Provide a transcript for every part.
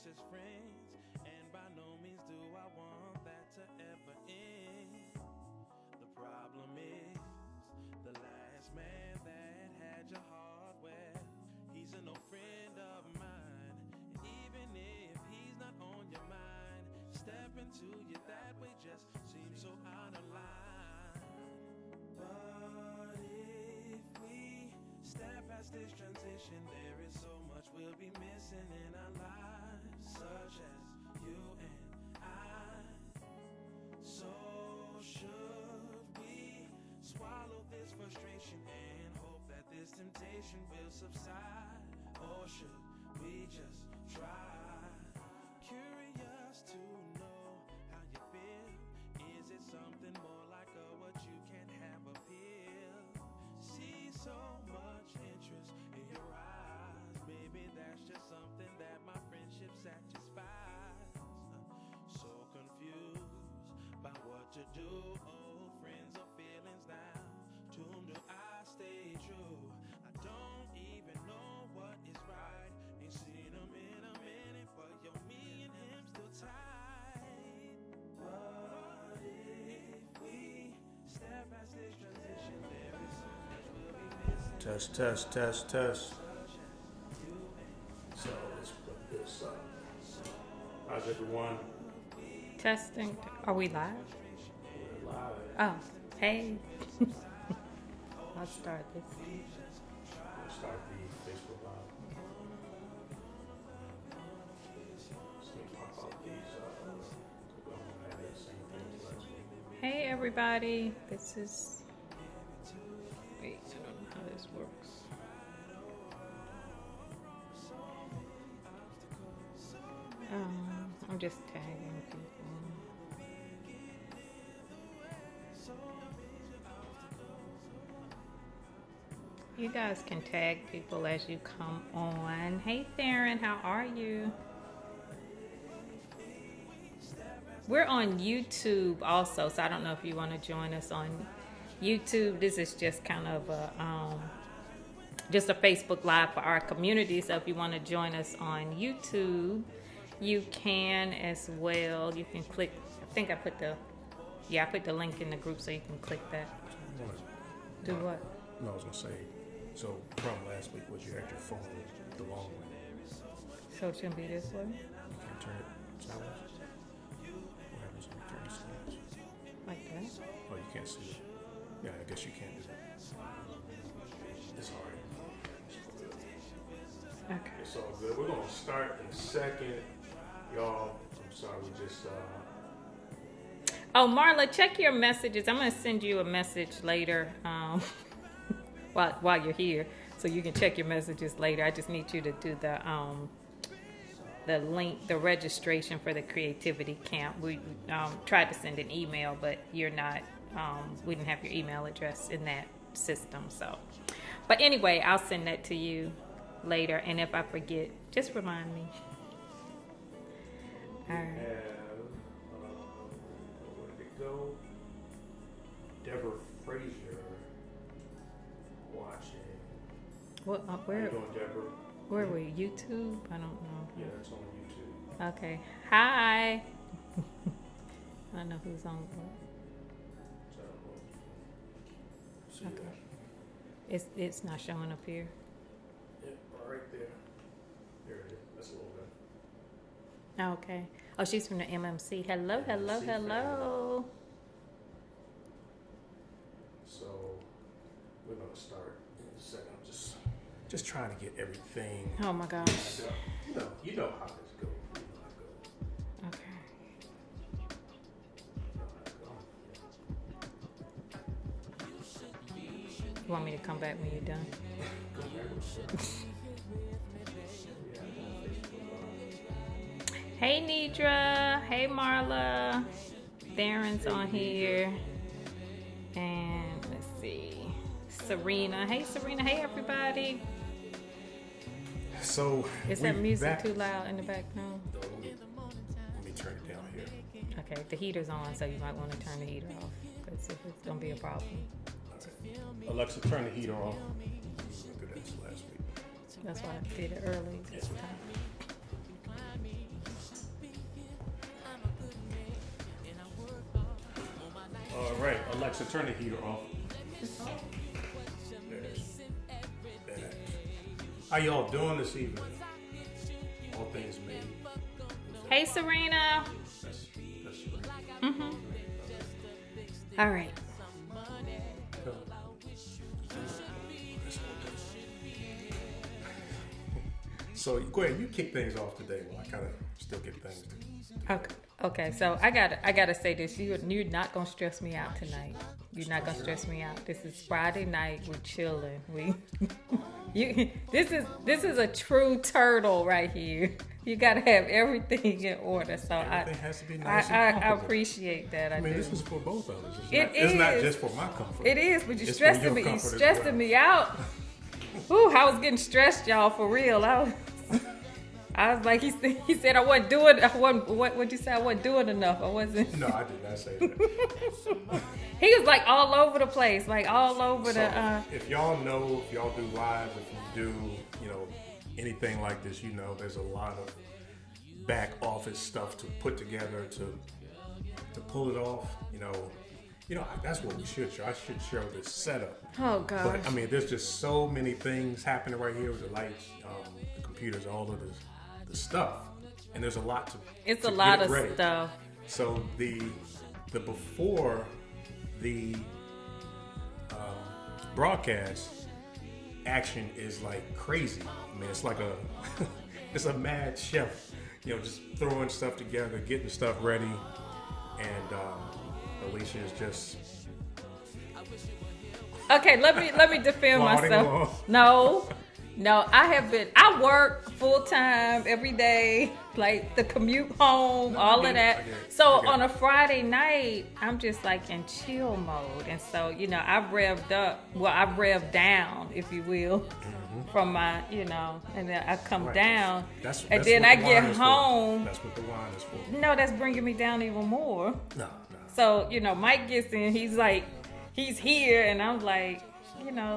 closest friends, and by no means do I want that to ever end. The problem is, the last man that had your heart, well, he's a no friend of mine. And even if he's not on your mind, stepping to you that way just seems so out of line. But if we step past this transition, there is so much we'll be missing in our lives, such as you and I. So should we swallow this frustration and hope that this temptation will subside? Or should we just try? Curious to know how you feel. Is it something more like a what you can't have appeal? See so much interest in your eyes. Maybe that's just something that my friendship satisfies. So confused by what to do. Old friends or feelings now. To whom do I stay true? I don't even know what is right. Ain't seen him in a minute, but yo, me and him still tight. But if we step past this transition, there is so much we'll be missing. Test. So let's put this up. How's everyone? Testing. Are we live? We're live. Oh, hey. I'll start this. We'll start the Facebook Live. Let me pop out these. We're going to have the same thing as last week. Hey, everybody. This is. Wait, I don't know how this works. I'm just tagging people. You guys can tag people as you come on. Hey, Theron, how are you? We're on YouTube also, so I don't know if you want to join us on YouTube. This is just kind of just a Facebook Live for our community. So if you want to join us on YouTube, you can as well. You can click. I think I put the link in the group, so you can click that. Do what? No, I was going to say, so from last week was you had your phone the long way. So it shouldn't be this way? You can turn it sideways. What happens when you turn it sideways? Like that? Oh, you can't see it. Yeah, I guess you can't do that. It's alright. Okay. It's all good. We're gonna start in a second. Y'all, I'm sorry, we just Oh, Marla, check your messages. I'm going to send you a message later while you're here, so you can check your messages later. I just need you to do the link, the registration for the creativity camp. We tried to send an email, but you're not. We didn't have your email address in that system. So, but anyway, I'll send that to you later. And if I forget, just remind me. All right. where did it go? Deborah Frazier watching. What? How you Where? doing, Deborah? Where were you? YouTube? I don't know. Yeah, it's on YouTube. Okay. Hi. I don't know who's on what. See Okay. that? It's not showing up here. Yeah, right there. There it is. That's a little bit. Okay. Oh, she's from the MMC. Hello. MMC So we're gonna start in a second. I'm just trying to get everything. Oh my gosh. You know how this goes. You know how it goes. Okay. You know how it goes. You want me to come back when you're done? Go back. Hey, Nidra. Hey, Marla. Theron's on here. And let's see. Serena. Hey, Serena. Hey, everybody. So Is that we music back. too loud in the background? Let me turn it down here. Okay, the heater's on, so you might want to turn the heater off because it's going to be a problem. Right. Alexa, turn the heater off. We did that last week. That's why I did it early this time. All right, Alexa, turn the heater off. There it is. There it is. How y'all doing this evening? All things made. Hey, Serena. That's right. Mm-hmm. All right. So go ahead, you kick things off today while I kind of still get things to. Okay. Okay. So I gotta say this. You're not gonna stress me out tonight. You're not gonna stress me out. This is Friday night. We're chilling. This is a true turtle right here. You gotta have everything in order. So Everything has to be nice and I comfortable. appreciate that. I mean, do. this is for both of us. It's It's not is. just for my comfort. It is, but you're It's for stressing your me. You're comfort as stressing well. me out. Ooh, I was getting stressed, y'all, for real. I was like, he said I wasn't doing. What'd you say? I wasn't doing enough. I wasn't. No, I did not say that. He was like all over the place, like all over So, the. if y'all know, if y'all do lives, if you do, anything like this, there's a lot of back office stuff to put together to pull it off. That's what we should show. I should show this setup. Oh gosh. But I mean, there's just so many things happening right here with the lights, the computers, all of the stuff, and there's a lot to. It's to a lot get of ready. stuff. So the before the broadcast action is like crazy. I mean, it's like it's a mad chef, just throwing stuff together, getting stuff ready, and Alicia is just. Okay, let me defend Lauding myself. along. No, I work full time every day, like the commute home, all of that. I get it. So Okay. on a Friday night, I'm just like in chill mode. And so, I've revved up, I've revved down, if you will, from my, and then I come Right. Down. That's and then what I the get wine is for. home. That's what the wine is for. No, that's bringing me down even more. No. So, Mike gets in, he's like, he's here, and I'm like,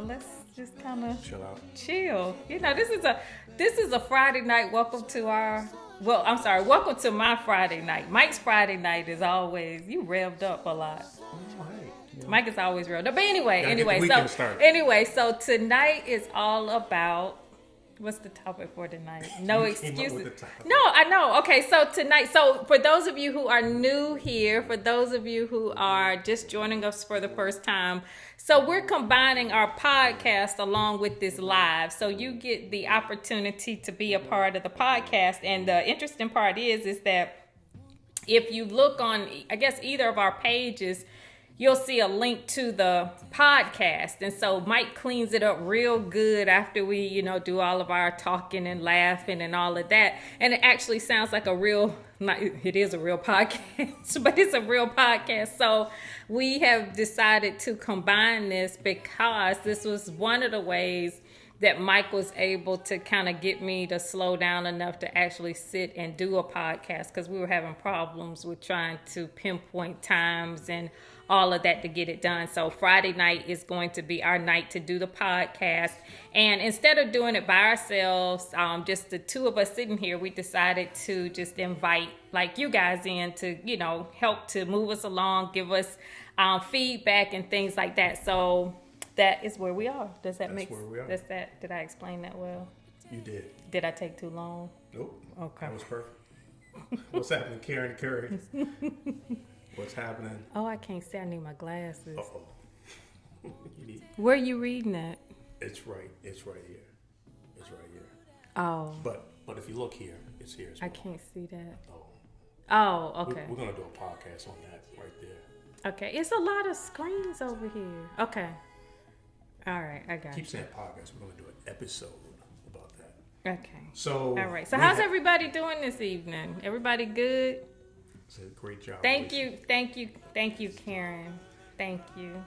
let's just kind of Chill out. chill. This is a Friday night. Welcome to my Friday night. Mike's Friday night is always, you revved up a lot. All right. Mike is always revved up. But Gotta get the weekend started. so tonight is all about, what's the topic for tonight? No You came up excuses. with the topic. No, I know. Okay, so tonight, for those of you who are new here, for those of you who are just joining us for the first time, so we're combining our podcast along with this live. So you get the opportunity to be a part of the podcast. And the interesting part is that if you look on, I guess, either of our pages, you'll see a link to the podcast. And so Mike cleans it up real good after we, do all of our talking and laughing and all of that. And it actually sounds like it is a real podcast, but it's a real podcast. So we have decided to combine this because this was one of the ways that Mike was able to kind of get me to slow down enough to actually sit and do a podcast, because we were having problems with trying to pinpoint times and all of that to get it done. So Friday night is going to be our night to do the podcast. And instead of doing it by ourselves, just the two of us sitting here, we decided to just invite like you guys in to, help to move us along, give us feedback and things like that. So that is where we are. Does that make sense? Where we are. Did I explain that well? You did. Did I take too long? Nope. Okay. That was perfect. What's happening, Karen Curry? What's happening? Oh, I can't see. I need my glasses. Uh-oh. Where are you reading that? It's right here. It's right here. Oh, But if you look here, it's here as I well. can't see that. Oh. Oh, okay. We're going to do a podcast on that right there. Okay, it's a lot of screens over here. Okay. All right, I got Keep it. saying podcast. We're going to do an episode about that. Okay. So. All right. So we how's ha- everybody doing this evening? Everybody good? It's a great job. Thank Alicia. you, Karen. Thank you.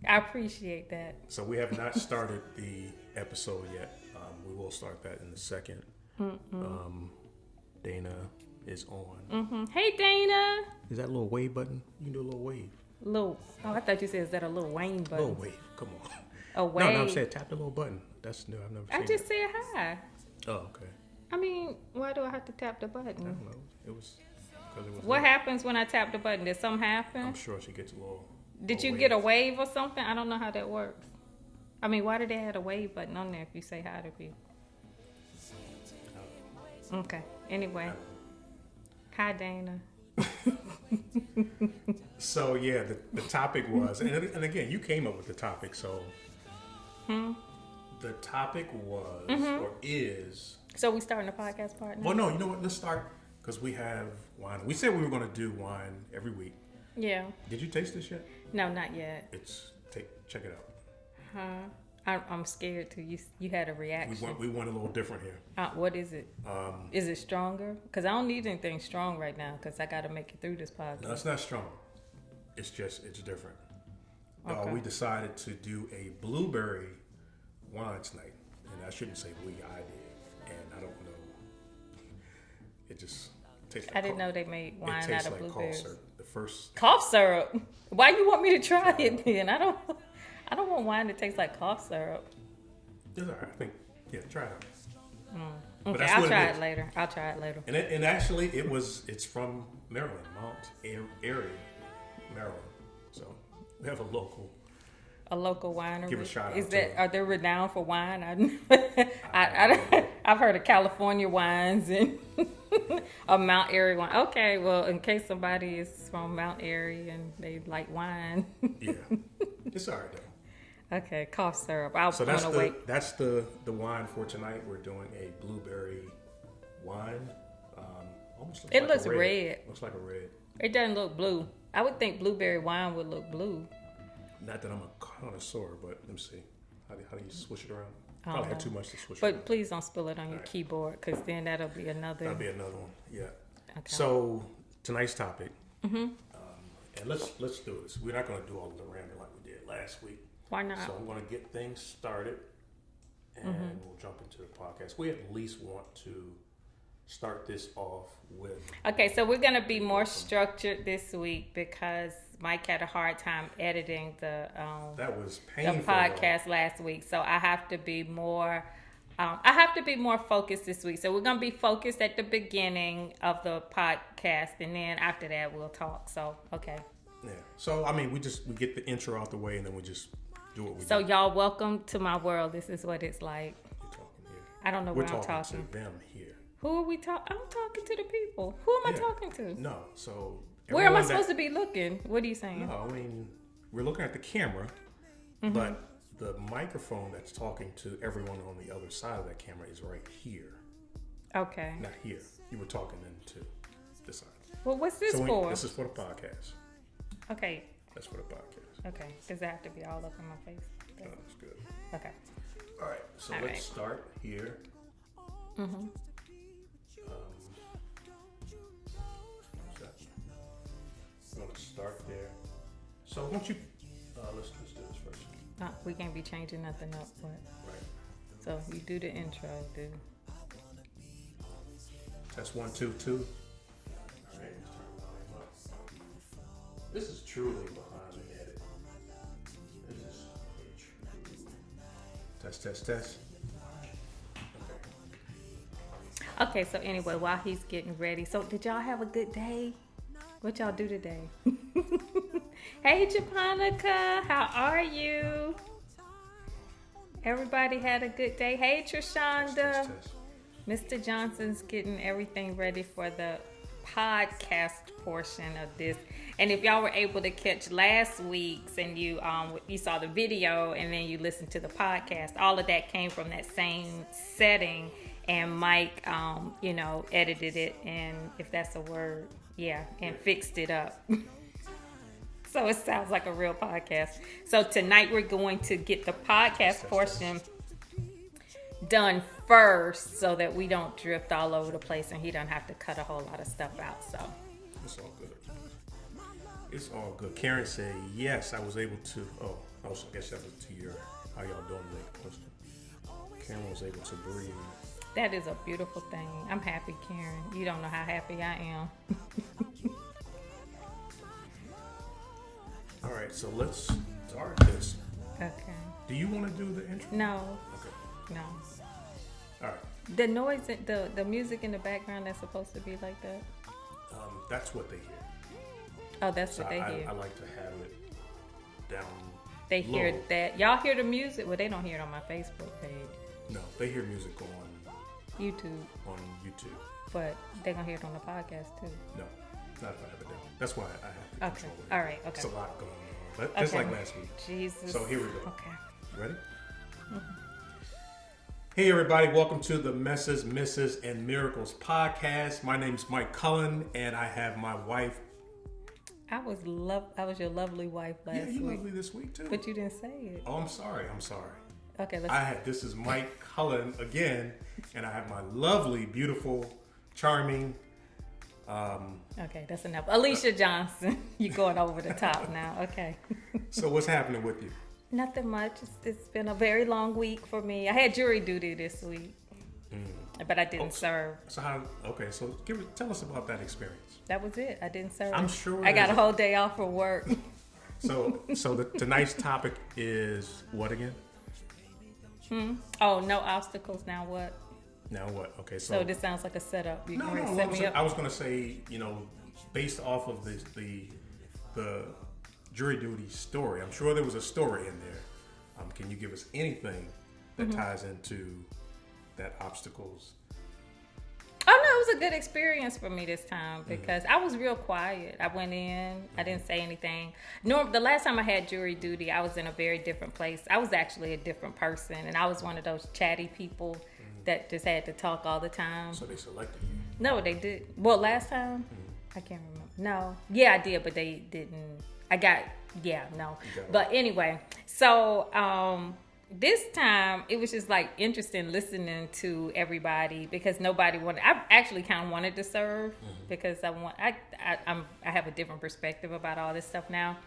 I appreciate that. So we have not started the episode yet. We will start that in a second. Dana is on. Hey, Dana. Is that a little wave button? You can do a little wave. Oh, I thought you said, is that a little Wayne button? Little wave. Come on. A wave. No, I'm saying tap the little button. That's new. I've never seen I just said hi. Oh, okay. I mean, why do I have to tap the I button? don't know. It was. 'cause it was What late. happens when I tap the button? Did something happen? I'm sure she gets a little. Did little you get a wave. wave or something? I don't know how that works. I mean, why did they have a wave button on there if you say hi to people? Okay. Anyway. Hi, Dana. So yeah, the topic was, and again, you came up with the topic. So the topic was or is. So we starting the podcast part now? Well, no, you know what? Let's start because we have wine. We said we were going to do wine every week. Yeah. Did you taste this yet? No, not yet. Check it out. Huh? I'm scared to. You had a reaction. We went a little different here. What is it? Is it stronger? Because I don't need anything strong right now because I got to make it through this podcast. No, it's not strong. It's different. Okay. We decided to do a blueberry wine tonight, and I shouldn't say we. I did, and I don't know. It just tastes like I didn't know they made wine out of blueberries. Cough syrup. The first. Cough syrup? Why you want me to try it then? I don't want wine that tastes like cough syrup. It's all right. I think. Yeah, try it out. But Okay, that's I'll what try is. it later. I'll try it later. And actually, it's from Maryland, Mount Airy, Maryland. So we have a local. A local winery. Give a shout out Is to that them. are they renowned for wine? I've heard of California wines and a Mount Airy wine. Okay, well, in case somebody is from Mount Airy and they like wine. Yeah, it's all right though. Okay, cough syrup. I'll So want to wait. that's the wine for tonight. We're doing a blueberry wine. Almost looks It like looks a red. Looks like a red. It doesn't look blue. I would think blueberry wine would look blue. Not that I'm a connoisseur, but let me see. How do you swish it around? I don't Probably had know. too much to swish But around. please don't spill it on your Alright. keyboard because then that'll be another. That'll be another one. Yeah. Okay. So tonight's topic. And let's do this. We're not going to do all of the random like we did last week. Why not? So I'm going to get things started, and we'll jump into the podcast. We at least want to start this off with. Okay, so we're going to be more structured this week because Mike had a hard time editing the That was painful. podcast last week. So I have to be more focused this week. So we're going to be focused at the beginning of the podcast, and then after that we'll talk. So, okay. Yeah. So I mean, we get the intro out the way, and then we just do what we So do. y'all, welcome to my world. This is what it's like. We're talking here. I don't know We're where I'm talking talking. to them here. Who are we talking? I'm talking to the people. Who am I Yeah. talking to? No. So Where am I everyone supposed to be looking? What are you saying? No, I mean, we're looking at the camera, but the microphone that's talking to everyone on the other side of that camera is right here, Okay. not here. You were talking into this side. Well, what's this for? This is for the podcast. Okay. That's for the podcast. Okay. Does that have to be all up in my face? Oh, that's good. Okay. All right, so All let's right. start here. I'm going to start there. So, won't you, let's do this first. We can't be changing nothing up. But, Right. so you do the intro, dude. Test 1, 2, 2. All right, let's turn the volume up. This is truly behind the edit. This is a true. Test, test, test. Okay. Okay, so anyway, while he's getting ready, so did y'all have a good day? What y'all do today? Hey, Japonica, how are you? Everybody had a good day. Hey, Trishonda. Test, test. Mr. Johnson's getting everything ready for the podcast portion of this. And if y'all were able to catch last week's and you saw the video and then you listened to the podcast, all of that came from that same setting. And Mike, edited it, and if that's a word, and fixed it up. So it sounds like a real podcast. So tonight we're going to get the podcast portion done first so that we don't drift all over the place and he don't have to cut a whole lot of stuff out. So It's all good. It's all good. Karen said, yes, I was able to. Oh, also, I guess that was to your, how y'all doing today question. Karen was able to breathe. that is a beautiful thing. I'm happy, Karen. You don't know how happy I am. All right, so let's start this. Okay. Do you want to do the intro? No, Okay. no. All right. The noise, the music in the background that's supposed to be like that. that's what they hear. Oh, that's So what they hear. I like to have it down. They hear low. that. Y'all hear the music? Well, they don't hear it on my Facebook page, No, they hear music YouTube, on YouTube. but they're gonna hear it on the podcast too. No, not if I have it down. That's why I have to Okay. control it. All right. It's Okay. a lot going on. But just Okay. like last week. Jesus. So here we go. Okay. You ready? Hey everybody, welcome to the Messes, Misses, and Miracles podcast. My name's Mike Cullen, and I have my wife. I was your lovely wife last Yeah, you week, lovely this week too. but you didn't say it. Oh, I'm sorry. Okay, let's. This is Mike Cullen again, and I have my lovely, beautiful, charming. Okay, that's enough. Alicia Johnson, you're going over the top now. Okay. So what's happening with you? Nothing much. It's been a very long week for me. I had jury duty this week, but I didn't serve. So how? Okay, so tell us about that experience. That was it. I didn't serve. I'm sure I got a there's- whole day off from work. So tonight's topic is what again? Oh, no obstacles. Now what? Now what? Okay, So this sounds like a setup. You No, can no. set me up. I was going to say, based off of the jury duty story, I'm sure there was a story in there. Can you give us anything that ties into that obstacles? Oh no, it was a good experience for me this time because I was real quiet. I went in, I didn't say anything. The last time I had jury duty, I was in a very different place. I was actually a different person, and I was one of those chatty people that just had to talk all the time. So they selected you. No, they did. Well, last time, I can't remember. No, yeah, I did, but they didn't. No. You got But anyway, so this time it was just like interesting listening to everybody because nobody wanted. I actually kind of wanted to serve because I have a different perspective about all this stuff now.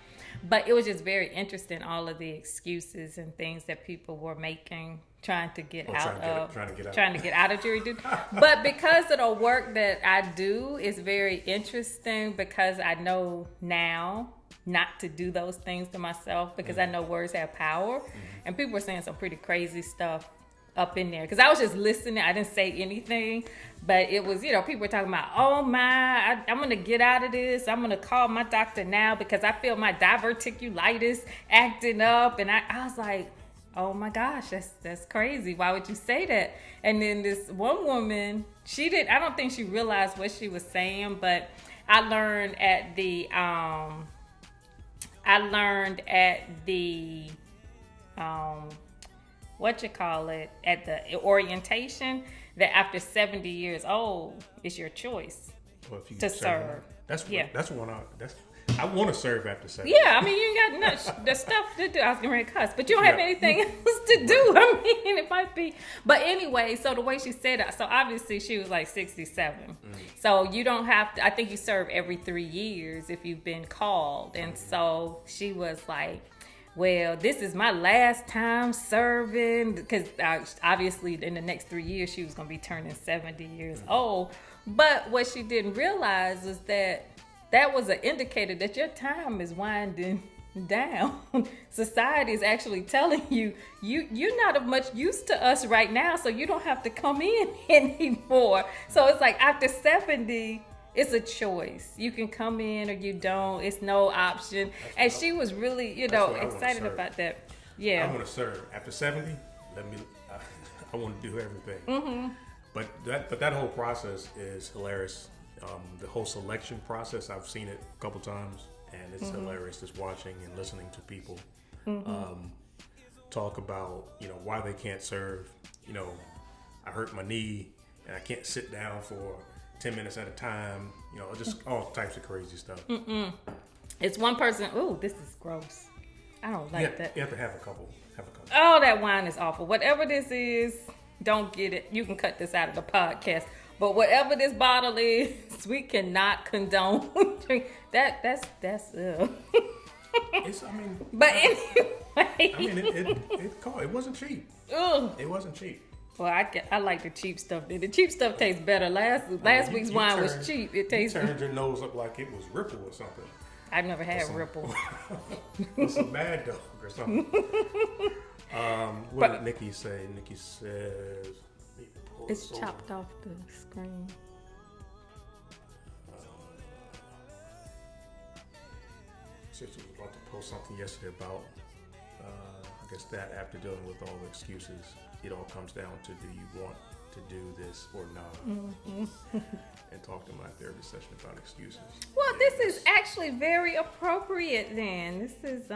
But it was just very interesting, all of the excuses and things that people were making, trying to get out of jury duty. But because of the work that I do, it's very interesting because I know now not to do those things to myself because I know words have power. And people were saying some pretty crazy stuff up in there because I was just listening. I didn't say anything, but it was, people were talking about, oh my, I'm going to get out of this. I'm going to call my doctor now because I feel my diverticulitis acting up. And I was like, oh my gosh, that's crazy. Why would you say that? And then this one woman, I don't think she realized what she was saying, but I learned at the at the orientation that after 70 years old, it's your choice to serve. I want to serve after 70. Yeah, I mean, you ain't got the stuff to do. I was going to cuss, but you don't have anything else to do. I mean, it might be. But anyway, so the way she said it, so obviously she was like 67. So you don't have to, I think you serve every 3 years if you've been called. And so she was like, well, this is my last time serving because obviously in the next 3 years she was going to be turning 70 years old. But what she didn't realize is that was an indicator that your time is winding down. Society is actually telling you're not of much use to us right now, so you don't have to come in anymore. So it's like after 70, it's a choice. You can come in or you don't. It's no option. And she was really, excited about that. Yeah. I want to serve. After 70, I want to do everything. But that whole process is hilarious. The whole selection process, I've seen it a couple times, and it's hilarious just watching and listening to people talk about, why they can't serve. I hurt my knee and I can't sit down for 10 minutes at a time, just all types of crazy stuff. It's one person. Ooh, this is gross. I don't like that. You have to have a couple. Oh, that wine is awful. Whatever this is, don't get it. You can cut this out of the podcast. But whatever this bottle is, we cannot condone drink. That's But anyway. It wasn't cheap. Ugh. It wasn't cheap. Well, I like the cheap stuff. The cheap stuff tastes better. Last week's wine was cheap. It tastes. You turned your nose up like it was Ripple or something. I've never had Ripple. Or some Mad Dog or something. What did Nikki say? Nikki says it's chopped off the screen. sister was about to post something yesterday about, I guess that after dealing with all the excuses, it all comes down to, do you want to do this or not? Mm-hmm. And talk to my therapy session about excuses. Well, And this that's- is actually very appropriate then. This is,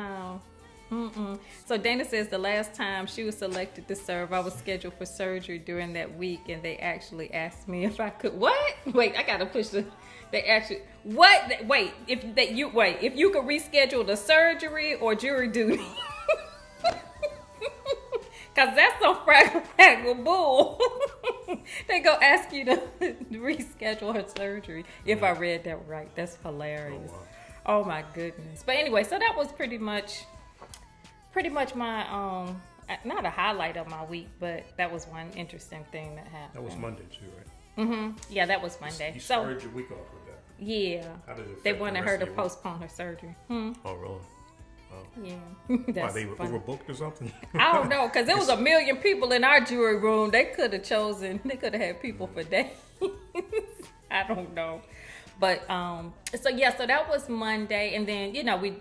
So Dana says the last time she was selected to serve, I was scheduled for surgery during that week, and they actually asked me if I could. What? Wait, I gotta push the. They actually what? Wait, if you could reschedule the surgery or jury duty. Cause that's some fraggle bull. They go ask you to reschedule her surgery. If I read that right, that's hilarious. wow. Oh my goodness. But anyway, so that was pretty much my not a highlight of my week, but that was one interesting thing that happened. That was Monday too, right? Yeah, that was Monday. You So started your week off with that. yeah, How did it affect they the wanted rest her of to your week? postpone her surgery. Oh, really? Yeah, Why, that's they were funny. overbooked or something? I don't know, because there was 1 million people in our jury room. They could have had people for days. I don't know. But, so that was Monday. And then,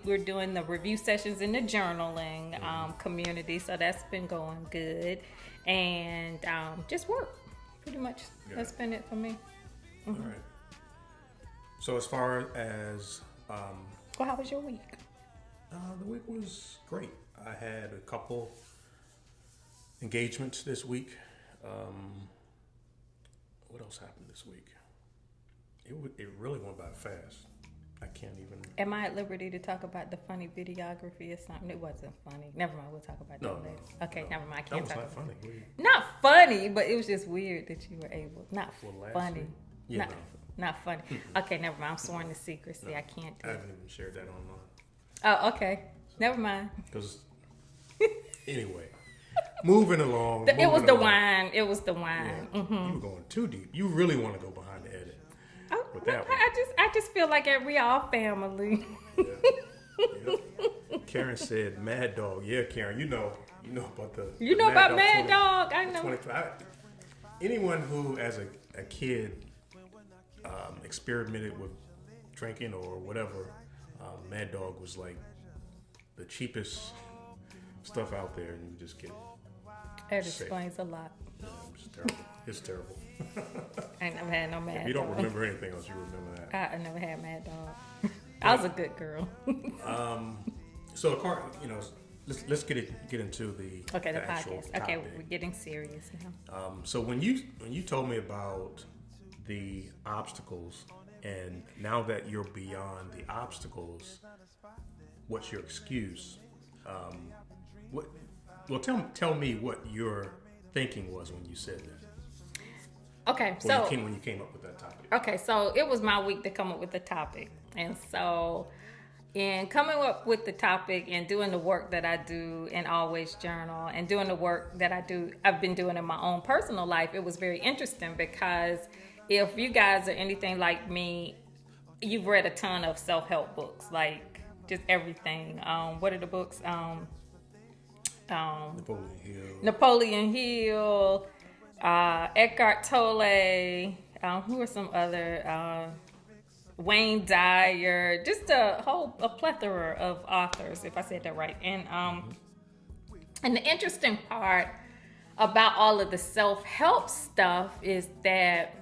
we're doing the review sessions in the journaling community. So that's been going good. And just work, pretty much. Yeah. That's been it for me. All right. So as far as Well, how was your week? the week was great. I had a couple engagements this week. What else happened this week? It really went by fast. I can't even. Am I at liberty to talk about the funny videography or something? It wasn't funny. Never mind. We'll talk about that No, later. no, Okay, no. never mind. I That can't was talk not about funny. Not funny, but it was just weird that you were able. Not Well, last funny. week? Yeah, not, no. not funny. Okay, never mind. I'm sworn to secrecy. I can't I do it. haven't even shared that online. Oh, okay. Never mind. Because anyway, moving along. It was moving the along. wine. It was the wine. Yeah, you were going too deep. You really want to go behind the edit. Oh, With that one. I just feel like we all family. Yeah. Yeah. Karen said, "Mad Dog." Yeah, Karen, you know about the. You the know about 20 Mad Dog? I know. 20, anyone who, as a kid, experimented with drinking or whatever, Mad Dog was like the cheapest stuff out there, and you just get. That Sick. explains a lot. It's terrible. It's terrible. I ain't never had no Mad Dog. If you don't remember anything else, you remember that. I never had Mad Dog. I was a good girl. So, let's get into the Okay, the actual podcast. topic. Okay, we're getting serious now. So when you told me about the obstacles, and now that you're beyond the obstacles, what's your excuse? Tell me what your thinking was when you said that. Okay, so When you came up with that topic. okay, so it was my week to come up with the topic, and so in coming up with the topic and doing the work that I do and always journal and doing the work that I've been doing in my own personal life, it was very interesting because if you guys are anything like me, you've read a ton of self-help books, like just everything. What are the books? Napoleon Hill, Eckhart Tolle, who are some other, Wayne Dyer, just a plethora of authors, if I said that right. And the interesting part about all of the self-help stuff is that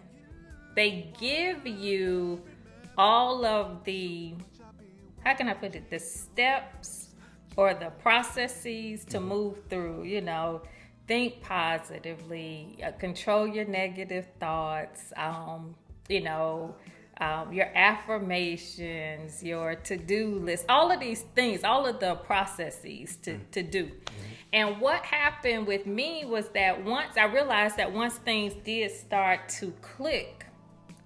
they give you all of the, how can I put it, the steps or the processes to move through, think positively, control your negative thoughts, your affirmations, your to-do list, all of these things, all of the processes to do. And what happened with me was that I realized that once things did start to click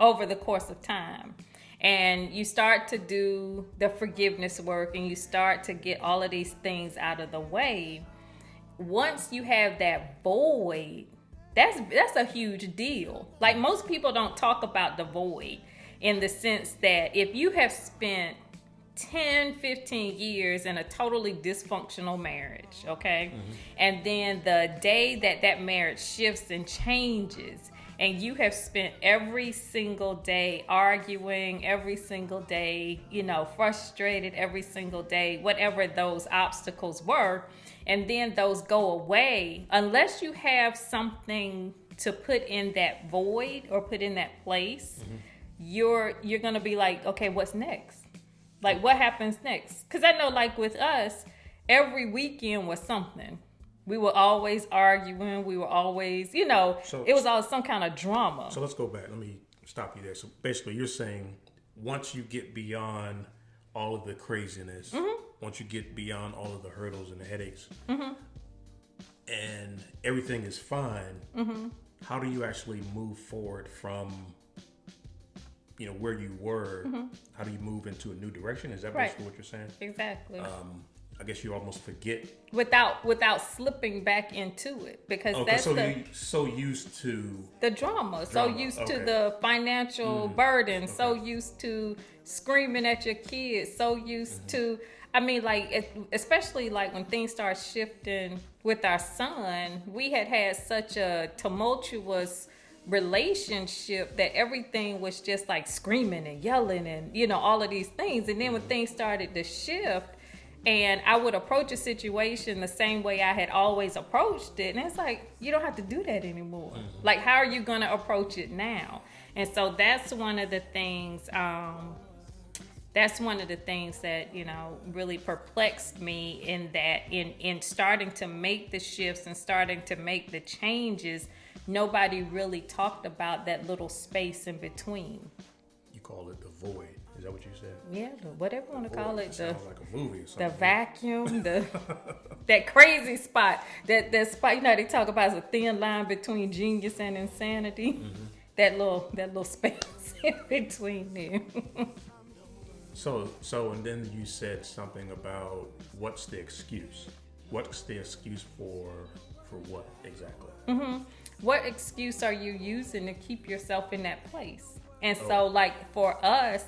over the course of time, and you start to do the forgiveness work and you start to get all of these things out of the way, once you have that void, that's a huge deal. Like, most people don't talk about the void in the sense that if you have spent 10, 15 years in a totally dysfunctional marriage, okay? And then the day that marriage shifts and changes and you have spent every single day arguing, every single day, frustrated every single day, whatever those obstacles were, and then those go away, unless you have something to put in that void or put in that place, you're going to be like, okay, what's next? Like, what happens next? Because I know, like, with us, every weekend was something. We were always arguing. We were always, it was always some kind of drama. So let's go back. Let me stop you there. So basically, you're saying once you get beyond all of the craziness, once you get beyond all of the hurdles and the headaches, and everything is fine, how do you actually move forward from where you were? How do you move into a new direction? Is that basically what you're saying? Exactly. I guess you almost forget without slipping back into it, because that's you're so used to the drama, so used to the financial burden, so used to screaming at your kids, so used to, especially like when things start shifting with our son, we had such a tumultuous relationship that everything was just like screaming and yelling and all of these things. And then when things started to shift, and I would approach a situation the same way I had always approached it, and it's like, you don't have to do that anymore. Like, how are you going to approach it now? And so that's one of the things that really perplexed me, in that in starting to make the shifts and starting to make the changes, nobody really talked about that little space in between. You call it the void. Is that what you said? Yeah, whatever you want to call it. Sounds like a movie or something. The vacuum, that crazy spot. That spot, they talk about is a thin line between genius and insanity. That little space in between there. So and then you said something about what's the excuse? What's the excuse for what exactly? What excuse are you using to keep yourself in that place? And so, like, for us,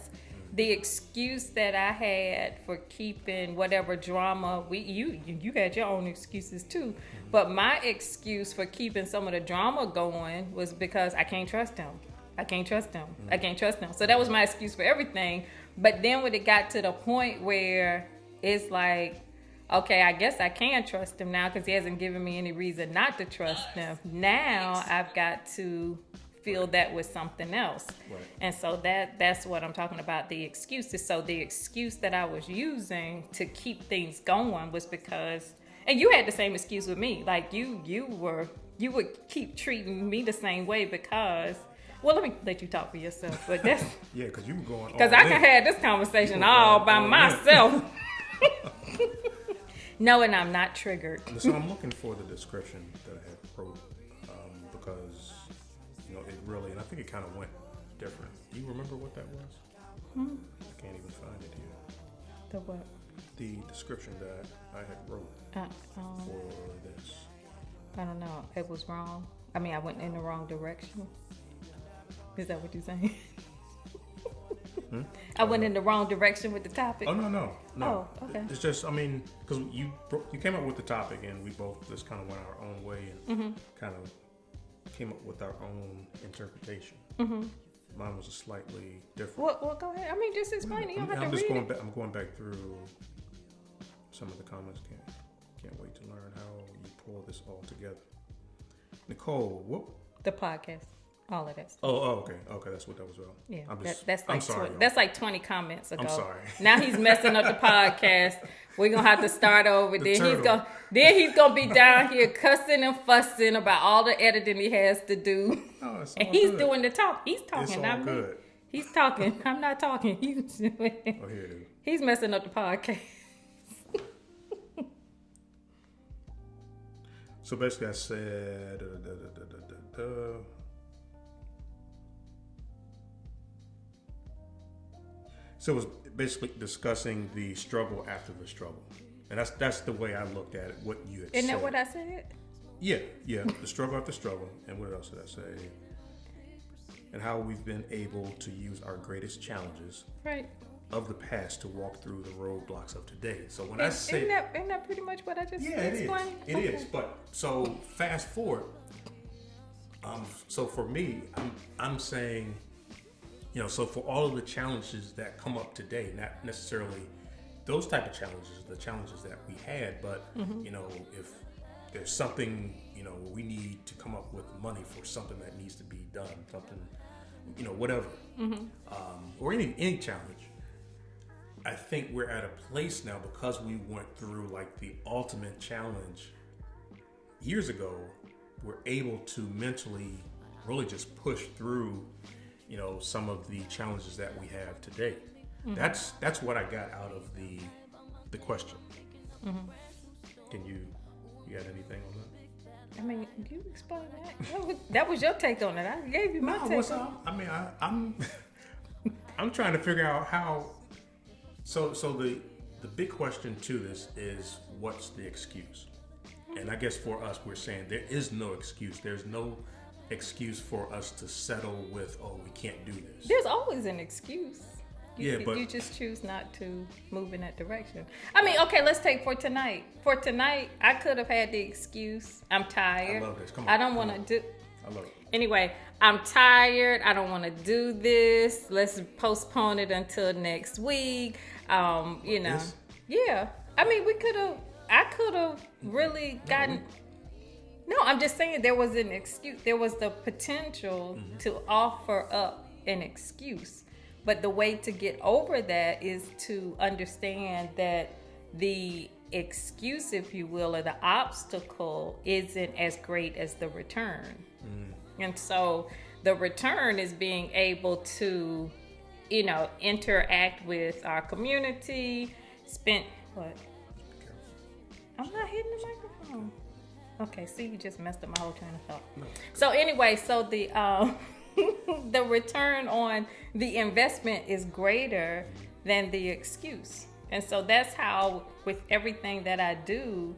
the excuse that I had for keeping whatever drama, you had your own excuses too, but my excuse for keeping some of the drama going was because I can't trust him. I can't trust him. I can't trust him. So that was my excuse for everything. But then when it got to the point where it's like, okay, I guess I can trust him now because he hasn't given me any reason not to trust him. Now I've got to fill that with something else. Right. And so that's what I'm talking about, the excuses. So the excuse that I was using to keep things going was because, and you had the same excuse with me, like you would keep treating me the same way because, well, let me let you talk for yourself, but that's yeah, because you were going, because I can have this conversation all by myself. Knowing I'm not triggered. So I'm looking for the description that I had wrote, because it really, and I think it kind of went different. Do you remember what that was? I can't even find it here. The what? The description that I had wrote for this. I don't know. It was wrong. I mean, I went in the wrong direction. Is that what you're saying? I went in the wrong direction with the topic. Oh, no. Oh, okay. It's just, because you came up with the topic and we both just kind of went our own way and kind of came up with our own interpretation. Mine was a slightly different. Well, go ahead. Just explain it. You don't have to read it. I'm going back through some of the comments. Can't wait to learn how you pull this all together. Nicole, what? The podcast. All of that stuff. Oh, okay. That's what that was about. Yeah, I'm like sorry. That's like 20 comments ago. I'm sorry. Now he's messing up the podcast. We're gonna have to start over. Then he's gonna be down here cussing and fussing about all the editing he has to do. Oh, it's and all he's good. doing the talk. He's talking. It's all not good. me. He's talking. I'm not talking. He's doing it. Oh, here it is. He's messing up the podcast. So basically, I said. So it was basically discussing the struggle after the struggle, and that's the way I looked at it. What you had Isn't said. that what I said? Yeah, the struggle after struggle, and what else did I say? And how we've been able to use our greatest challenges Right. of the past to walk through the roadblocks of today. So when Isn't that pretty much what I just explained? It is. But so fast forward, So for me, I'm saying, so for all of the challenges that come up today, not necessarily those type of challenges, the challenges that we had, but if there's something, we need to come up with money for something that needs to be done, something, whatever, or any challenge. I think we're at a place now because we went through like the ultimate challenge years ago. We're able to mentally really just push through, some of the challenges that we have today. That's what I got out of the question. Can you got anything on that? I mean, you explain that. That was your take on it. I gave you my take on it. I'm trying to figure out how. So the big question to this is, what's the excuse? And I guess for us, we're saying there is no excuse. There's no excuse for us to settle with, oh, we can't do this. There's always an excuse. But you just choose not to move in that direction. I mean, okay, let's take for tonight. For tonight, I could have had the excuse, I'm tired. I love this. Come on. I don't want to do. I love it. Anyway, I'm tired. I don't want to do this. Let's postpone it until next week. This? Yeah. I mean, I could have really gotten. No, I'm just saying there was an excuse. There was the potential to offer up an excuse. But the way to get over that is to understand that the excuse, if you will, or the obstacle isn't as great as the return. And so the return is being able to, interact with our community, what? I'm not hitting the microphone. Okay, see, you just messed up my whole train of thought. No. So anyway, so the the return on the investment is greater than the excuse. And so that's how, with everything that I do,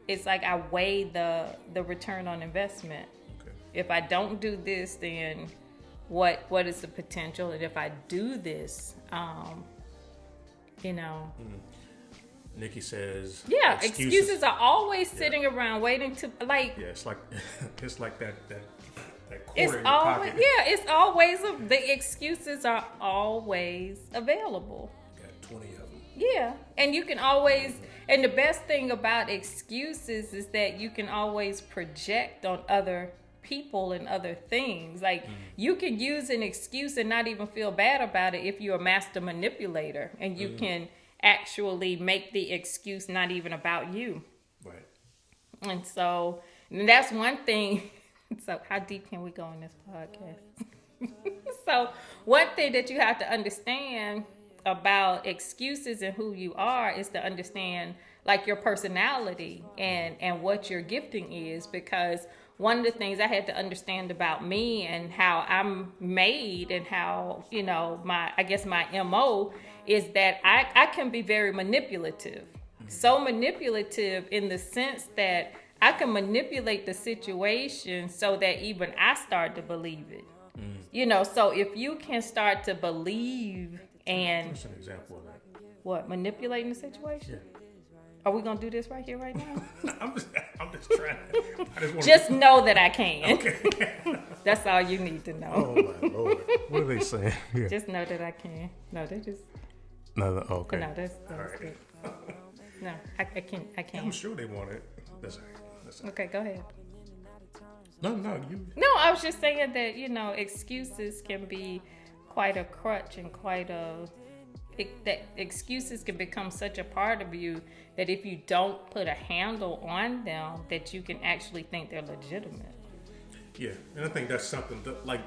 it's like I weigh the return on investment. Okay. If I don't do this, then what is the potential? And if I do this, Nikki says, yeah, excuses are always sitting around waiting to, like. Yeah, it's like that quarter it's in your always, pocket. yeah, it's always, the excuses are always available. Got 20 of them. Yeah, and you can always, and the best thing about excuses is that you can always project on other people and other things. Like, you can use an excuse and not even feel bad about it if you're a master manipulator, and you can actually make the excuse not even about you. Right. And so, and that's one thing. So how deep can we go in this podcast? So one thing that you have to understand about excuses and who you are is to understand like your personality and what your gifting is, because one of the things I had to understand about me and how I'm made and how, my MO is that I can be very manipulative. So manipulative in the sense that I can manipulate the situation so that even I start to believe it. So if you can start to believe and... What's an example of that? What, manipulating the situation? Yeah. Are we going to do this right here, right now? I'm just trying. Just know that I can. Okay. That's all you need to know. Oh, my Lord. What are they saying? Yeah. Just know that I can. No, they just... No, okay. No, that's right. good. No, I can't. I'm sure they want it. That's all right. Okay, go ahead. No, you. No, I was just saying that, excuses can be quite a crutch and that excuses can become such a part of you that if you don't put a handle on them, that you can actually think they're legitimate. Yeah, and I think that's something that, like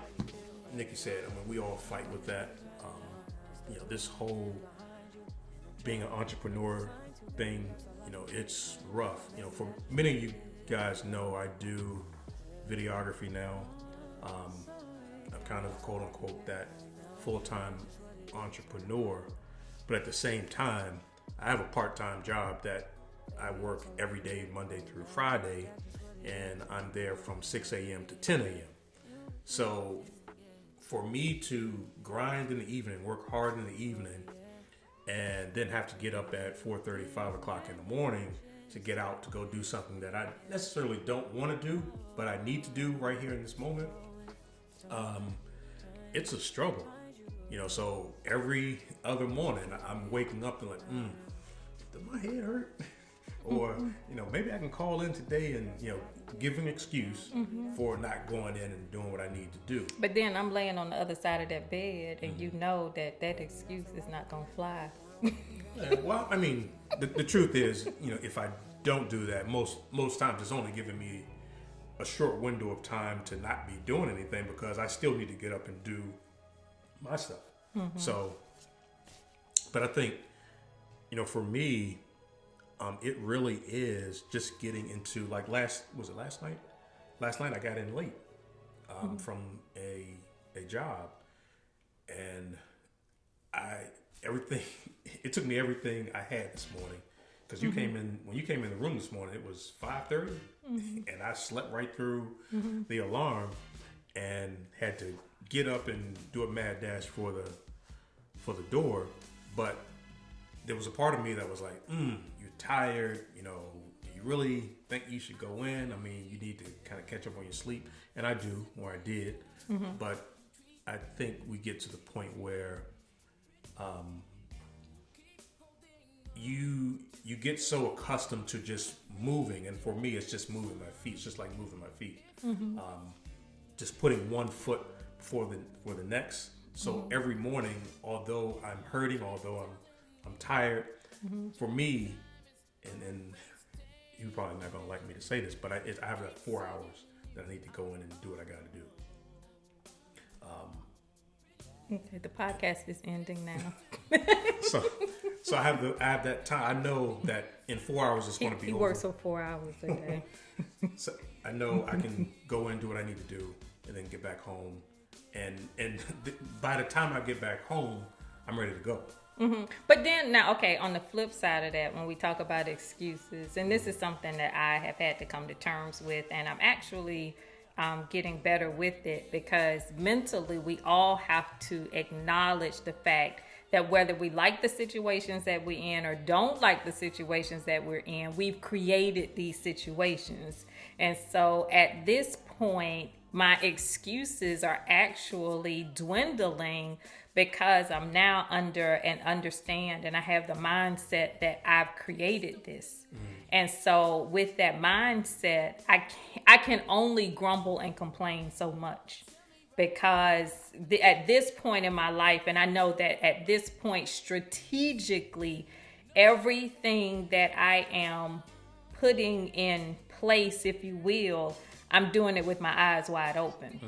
Nikki said, we all fight with that. This whole being an entrepreneur thing, it's rough. For many of you guys know, I do videography now. I'm kind of quote unquote that full-time entrepreneur, but at the same time, I have a part-time job that I work every day, Monday through Friday, and I'm there from 6 a.m. to 10 a.m. So for me to grind in the evening, work hard in the evening, and then have to get up at 4:30, 5 o'clock in the morning to get out to go do something that I necessarily don't want to do, but I need to do right here in this moment, it's a struggle. So every other morning I'm waking up and like, does my head hurt? Or, maybe I can call in today and, give an excuse for not going in and doing what I need to do. But then I'm laying on the other side of that bed, and you know that excuse is not going to fly. Well, I mean, the truth is, if I don't do that, most times it's only giving me a short window of time to not be doing anything, because I still need to get up and do my stuff. So, but I think, for me, it really is just getting into, like, last night? Last night I got in late from a job, and it took me everything I had this morning, because when you came in the room this morning, it was 5:30, and I slept right through the alarm and had to get up and do a mad dash for the door. But there was a part of me that was like, you're tired, do you really think you should go in? I mean, you need to kind of catch up on your sleep. And I do, or I did. But I think we get to the point where you get so accustomed to just moving. And for me, it's just moving my feet. It's just like moving my feet. Just putting one foot before the next. So every morning, although I'm hurting, although I'm tired, for me, and you're probably not gonna like me to say this, but I have like 4 hours that I need to go in and do what I got to do. Okay, the podcast is ending now. So I have that time. I know that in 4 hours it's going to be over. He works for 4 hours a day. So I know I can go in, do what I need to do, and then get back home. And by the time I get back home, I'm ready to go. But then now, okay, on the flip side of that, when we talk about excuses, and this is something that I have had to come to terms with, and I'm actually getting better with it, because mentally we all have to acknowledge the fact that whether we like the situations that we're in or don't like the situations that we're in, we've created these situations. And so at this point, my excuses are actually dwindling, because I'm now under and understand, and I have the mindset that I've created this. And so with that mindset, I can only grumble and complain so much, because at this point in my life, and I know that at this point strategically, everything that I am putting in place, if you will, I'm doing it with my eyes wide open.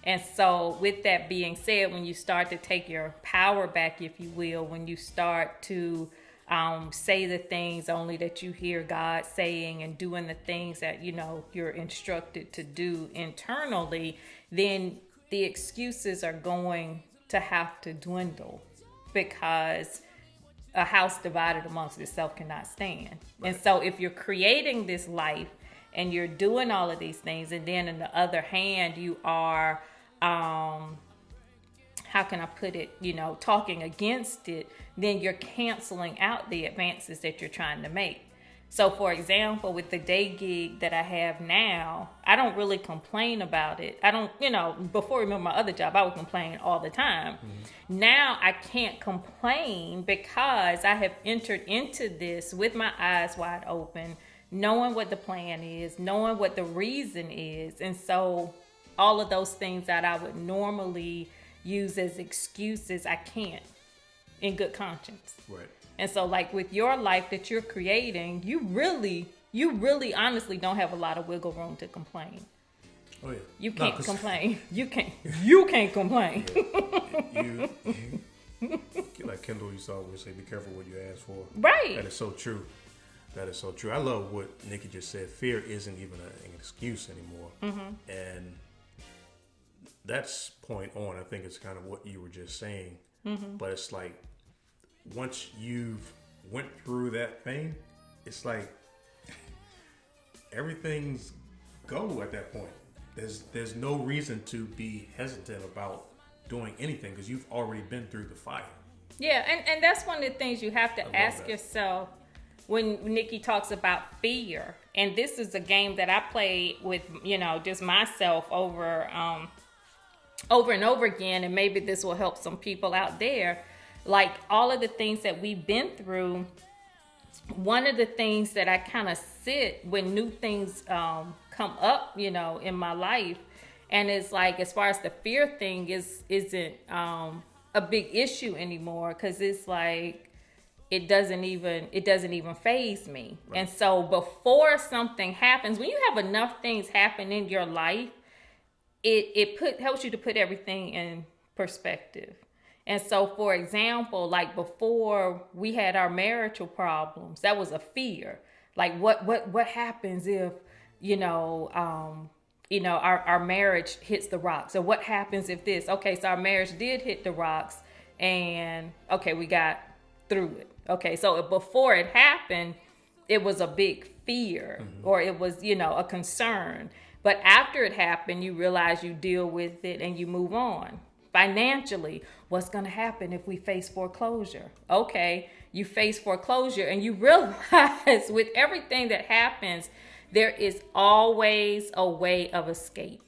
And so with that being said, when you start to take your power back, if you will, when you start to say the things only that you hear God saying, and doing the things that, you're instructed to do internally, then the excuses are going to have to dwindle, because a house divided amongst itself cannot stand. Right. And so if you're creating this life and you're doing all of these things, and then on the other hand, you are, how can I put it, talking against it, then you're canceling out the advances that you're trying to make. So for example, with the day gig that I have now, I don't really complain about it. I don't, before I remember my other job, I would complain all the time. Now I can't complain, because I have entered into this with my eyes wide open, knowing what the plan is, knowing what the reason is. And so all of those things that I would normally use as excuses, I can't in good conscience. Right. And so like with your life that you're creating, you really honestly don't have a lot of wiggle room to complain. Oh yeah. You can't complain. You can't complain. Yeah. You like Kendall used to always say, be careful what you ask for. Right. That is so true. That is so true. I love what Nikki just said. Fear isn't even an excuse anymore. And that's point on. I think it's kind of what you were just saying. But it's like, once you've went through that thing, it's like everything's go at that point. There's no reason to be hesitant about doing anything, because you've already been through the fire. Yeah, and that's one of the things you have to ask yourself. when Nikki talks about fear, and this is a game that I played with, just myself over and over again, and maybe this will help some people out there. Like all of the things that we've been through, one of the things that I kind of sit when new things come up, in my life, and it's like, as far as the fear thing isn't a big issue anymore, because it's like it doesn't even faze me. Right. And so before something happens, when you have enough things happen in your life, it helps you to put everything in perspective. And so, for example, like before we had our marital problems, that was a fear. Like what happens if, our marriage hits the rocks? Or what happens if this? Okay, so our marriage did hit the rocks, and okay, we got through it. Okay, so before it happened, it was a big fear, or it was, a concern. But after it happened, you realize you deal with it and you move on. Financially, what's going to happen if we face foreclosure? Okay, you face foreclosure and you realize with everything that happens, there is always a way of escape.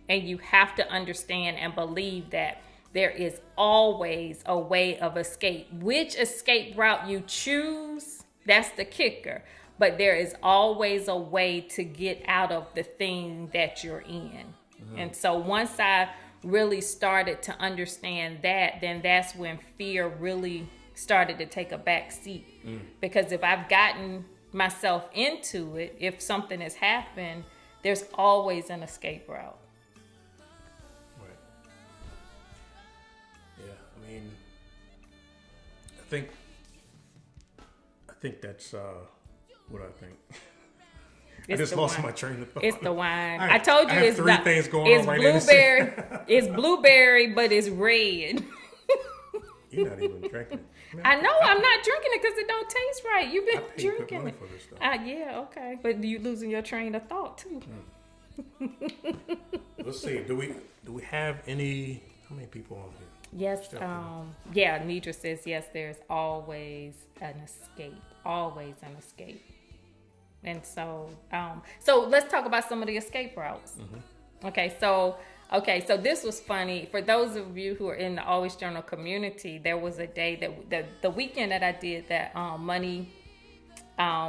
And you have to understand and believe that there is always a way of escape. Which escape route you choose, that's the kicker. But there is always a way to get out of the thing that you're in. And so once I really started to understand that, then that's when fear really started to take a back seat. Because if I've gotten myself into it, if something has happened, there's always an escape route. Right. Yeah, I mean, I think that's what I think. I just lost my train of thought. It's the wine. I told you it's three things going it's on right blueberry. It's blueberry, but it's red. You're not even drinking it. I know I'm not drinking it because it don't taste right. You've been drinking money it. For this stuff. Yeah, okay. But you losing your train of thought too. Let's see. Do we have any? How many people on here? Yes. Yeah. Nidra says yes. There's always an escape. Always an escape. And so, so let's talk about some of the escape routes. Okay, so this was funny. For those of you who are in the Always Journal community, there was a day that the weekend that I did that money,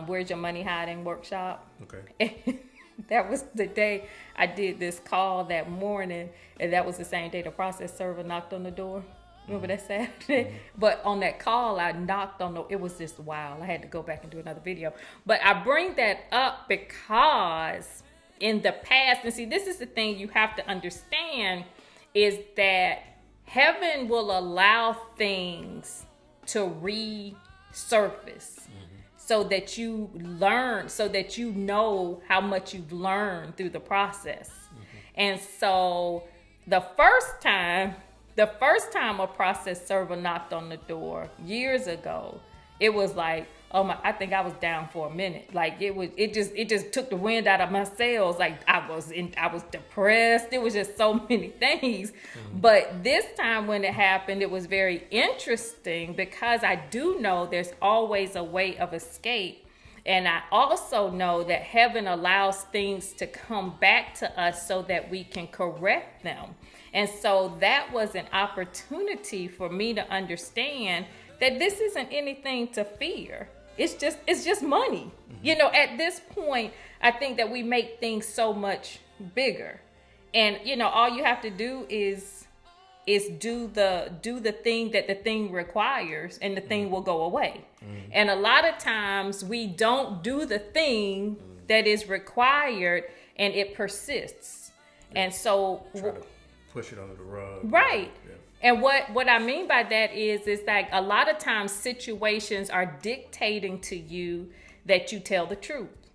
where's your money hiding workshop. Okay. That was the day I did this call that morning, and that was the same day the process server knocked on the door. Remember that Saturday? But on that call, I knocked on it was just wild. I had to go back and do another video. But I bring that up because in the past, and see, this is the thing you have to understand, is that heaven will allow things to resurface so that you learn, so that you know how much you've learned through the process. And so the first time a process server knocked on the door years ago, it was like, oh my, I think I was down for a minute. Like it just took the wind out of my sails. Like I was depressed. It was just so many things. But this time when it happened, it was very interesting because I do know there's always a way of escape. And I also know that heaven allows things to come back to us so that we can correct them. And so that was an opportunity for me to understand that this isn't anything to fear. It's just money. At this point, I think that we make things so much bigger. And, all you have to do is do the thing that the thing requires, and the thing will go away. And a lot of times we don't do the thing that is required, and it persists. And so try to push it under the rug. Right. Yeah. And what I mean by that is like a lot of times situations are dictating to you that you tell the truth.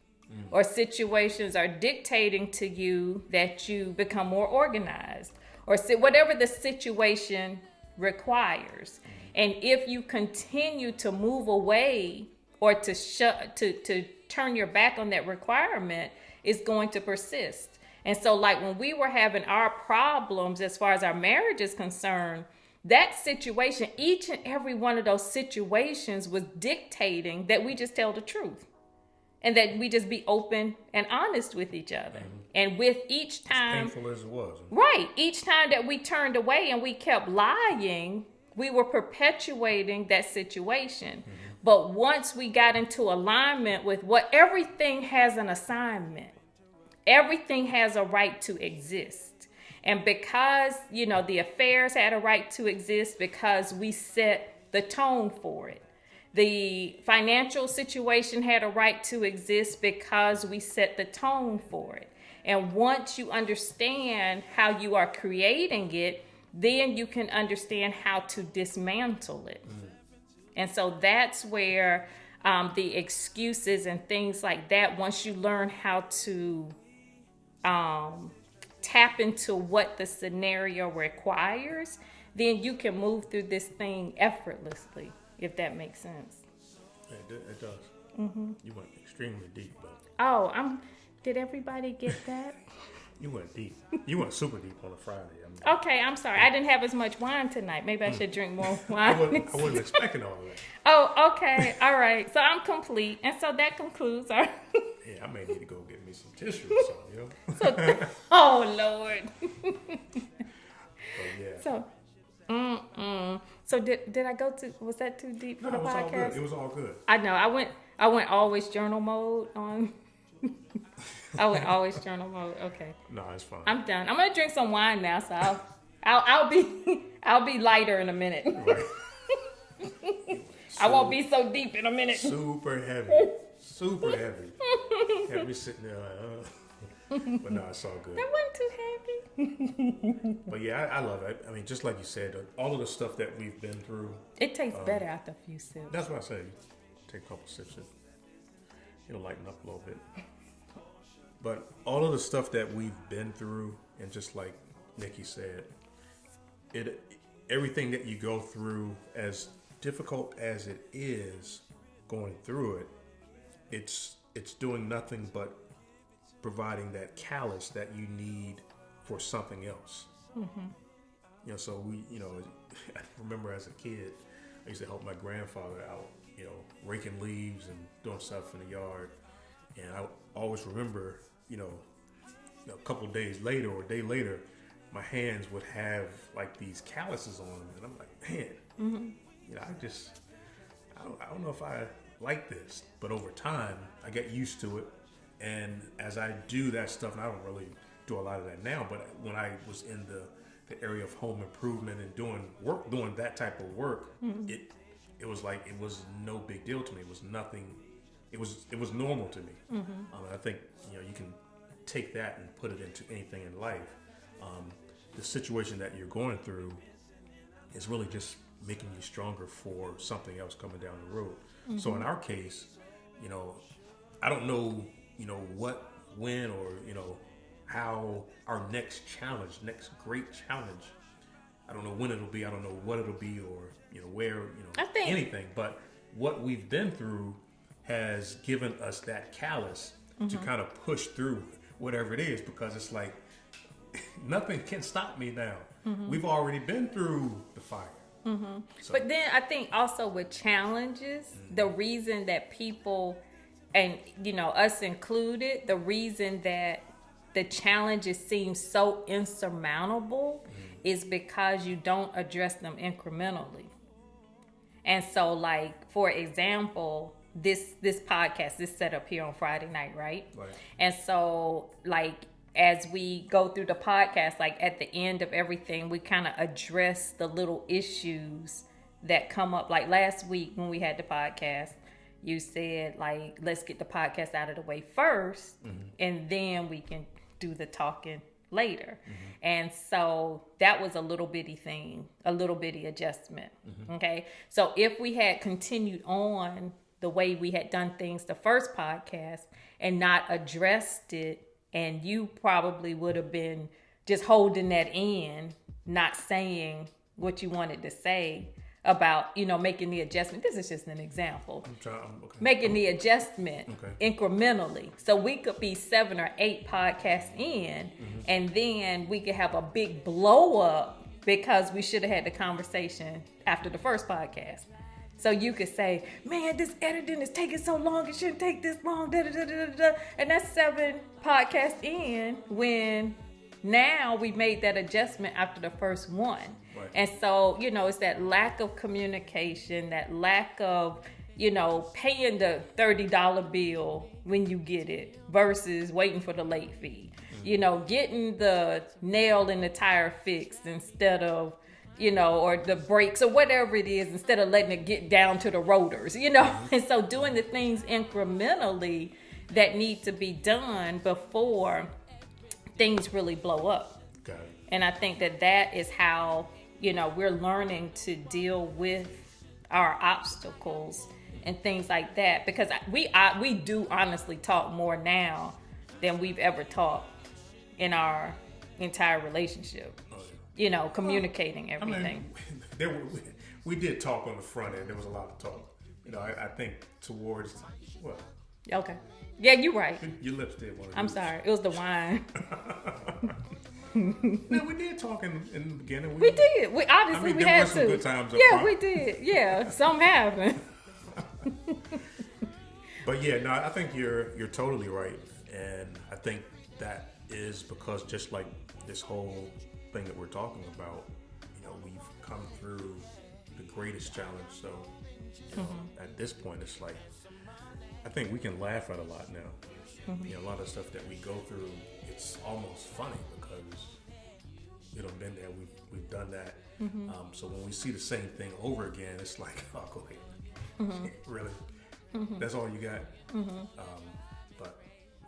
Or situations are dictating to you that you become more organized, or whatever the situation requires. And if you continue to move away or to turn your back on that requirement, it's going to persist. And so like when we were having our problems as far as our marriage is concerned, that situation, each and every one of those situations was dictating that we just tell the truth and that we just be open and honest with each other. And with each time, as painful as it was, right, each time that we turned away and we kept lying, we were perpetuating that situation. But once we got into alignment with what everything has an assignment, everything has a right to exist. And because, you know, the affairs had a right to exist because we set the tone for it. The financial situation had a right to exist because we set the tone for it. And once you understand how you are creating it, then you can understand how to dismantle it. And so that's where the excuses and things like that, once you learn how to tap into what the scenario requires, then you can move through this thing effortlessly, if that makes sense. It does. You went extremely deep, but Did everybody get that? you went deep. You went super deep on a Friday. Okay, I'm sorry. I didn't have as much wine tonight. Maybe I should drink more wine. I wasn't expecting all of that. Oh, okay. All right. So I'm complete. And so that concludes our... Yeah, I may need to go get me some tissue or something, you know? Oh, Lord. But yeah. So did I go to... Was that too deep for the it was all good. podcast? It was all good. I know. I went always journal mode on... I went always journal mode. Okay. No, it's fine. I'm done. I'm gonna drink some wine now, so I'll be lighter in a minute. Right. I won't be so deep in a minute. Super heavy. Super heavy. Had me sitting there like, But no, it's all good. That wasn't too heavy. But yeah, I love it. I mean, just like you said, all of the stuff that we've been through. It tastes better after a few sips. That's what I say. Take a couple sips. It'll lighten up a little bit. But all of the stuff that we've been through, and just like Nikki said, everything that you go through, as difficult as it is going through it, it's doing nothing but providing that callus that you need for something else. You know, so I remember as a kid, I used to help my grandfather out, raking leaves and doing stuff in the yard. And I always remember, a couple of days later or a day later, my hands would have like these calluses on them. And I'm like, man, I don't know if I like this. But over time, I get used to it. And as I do that stuff, and I don't really do a lot of that now, but when I was in the area of home improvement and doing that type of work, it was like, it was no big deal to me. It was nothing. It was normal to me. I think, you can take that and put it into anything in life. The situation that you're going through is really just making you stronger for something else coming down the road. So in our case, I don't know, what, when, or, how our next great challenge, I don't know when it'll be, I don't know what it'll be, or, where, I think anything, but what we've been through has given us that callus to kind of push through whatever it is, because it's like nothing can stop me now. We've already been through the fire. So, but then I think also with challenges, the reason that people, and us included, the reason that the challenges seem so insurmountable is because you don't address them incrementally. And so, like, for example, this podcast, this setup here on Friday night, right? And so, like, as we go through the podcast, like at the end of everything, we kind of address the little issues that come up. Like last week when we had the podcast, you said, like, let's get the podcast out of the way first, and then we can do the talking later. And so that was a little bitty thing, a little bitty adjustment. Okay. So if we had continued on the way we had done things the first podcast and not addressed it, and you probably would have been just holding that in, not saying what you wanted to say about, making the adjustment. This is just an example. Making the adjustment incrementally. So we could be 7 or 8 podcasts in, and then we could have a big blow up because we should have had the conversation after the first podcast. So you could say, man, this editing is taking so long. It shouldn't take this long. Da, da, da, da, da. And that's 7 podcasts in when now we made that adjustment after the first one. Right. And so, it's that lack of communication, that lack of, paying the $30 bill when you get it versus waiting for the late fee. Getting the nail in the tire fixed instead of, or the brakes or whatever it is, instead of letting it get down to the rotors, And so doing the things incrementally that need to be done before things really blow up. Got it. And I think that is how, we're learning to deal with our obstacles and things like that. Because we do honestly talk more now than we've ever talked in our entire relationship. Communicating everything. I mean, we did talk on the front end. There was a lot of talk. I think towards, well. Okay. Yeah, you're right. Your lips did one of I'm these. sorry. It was the wine. No, we did talk in the beginning. We did. We obviously we there had were some to. good times up Yeah, front. we did. Yeah, something happened. But yeah, no, I think you're totally right, and I think that is because just like this whole thing that we're talking about, we've come through the greatest challenge. So at this point, it's like I think we can laugh at a lot now. A lot of stuff that we go through, it's almost funny because we've been there, we've done that. So when we see the same thing over again, it's like, oh, go ahead, really. That's all you got. But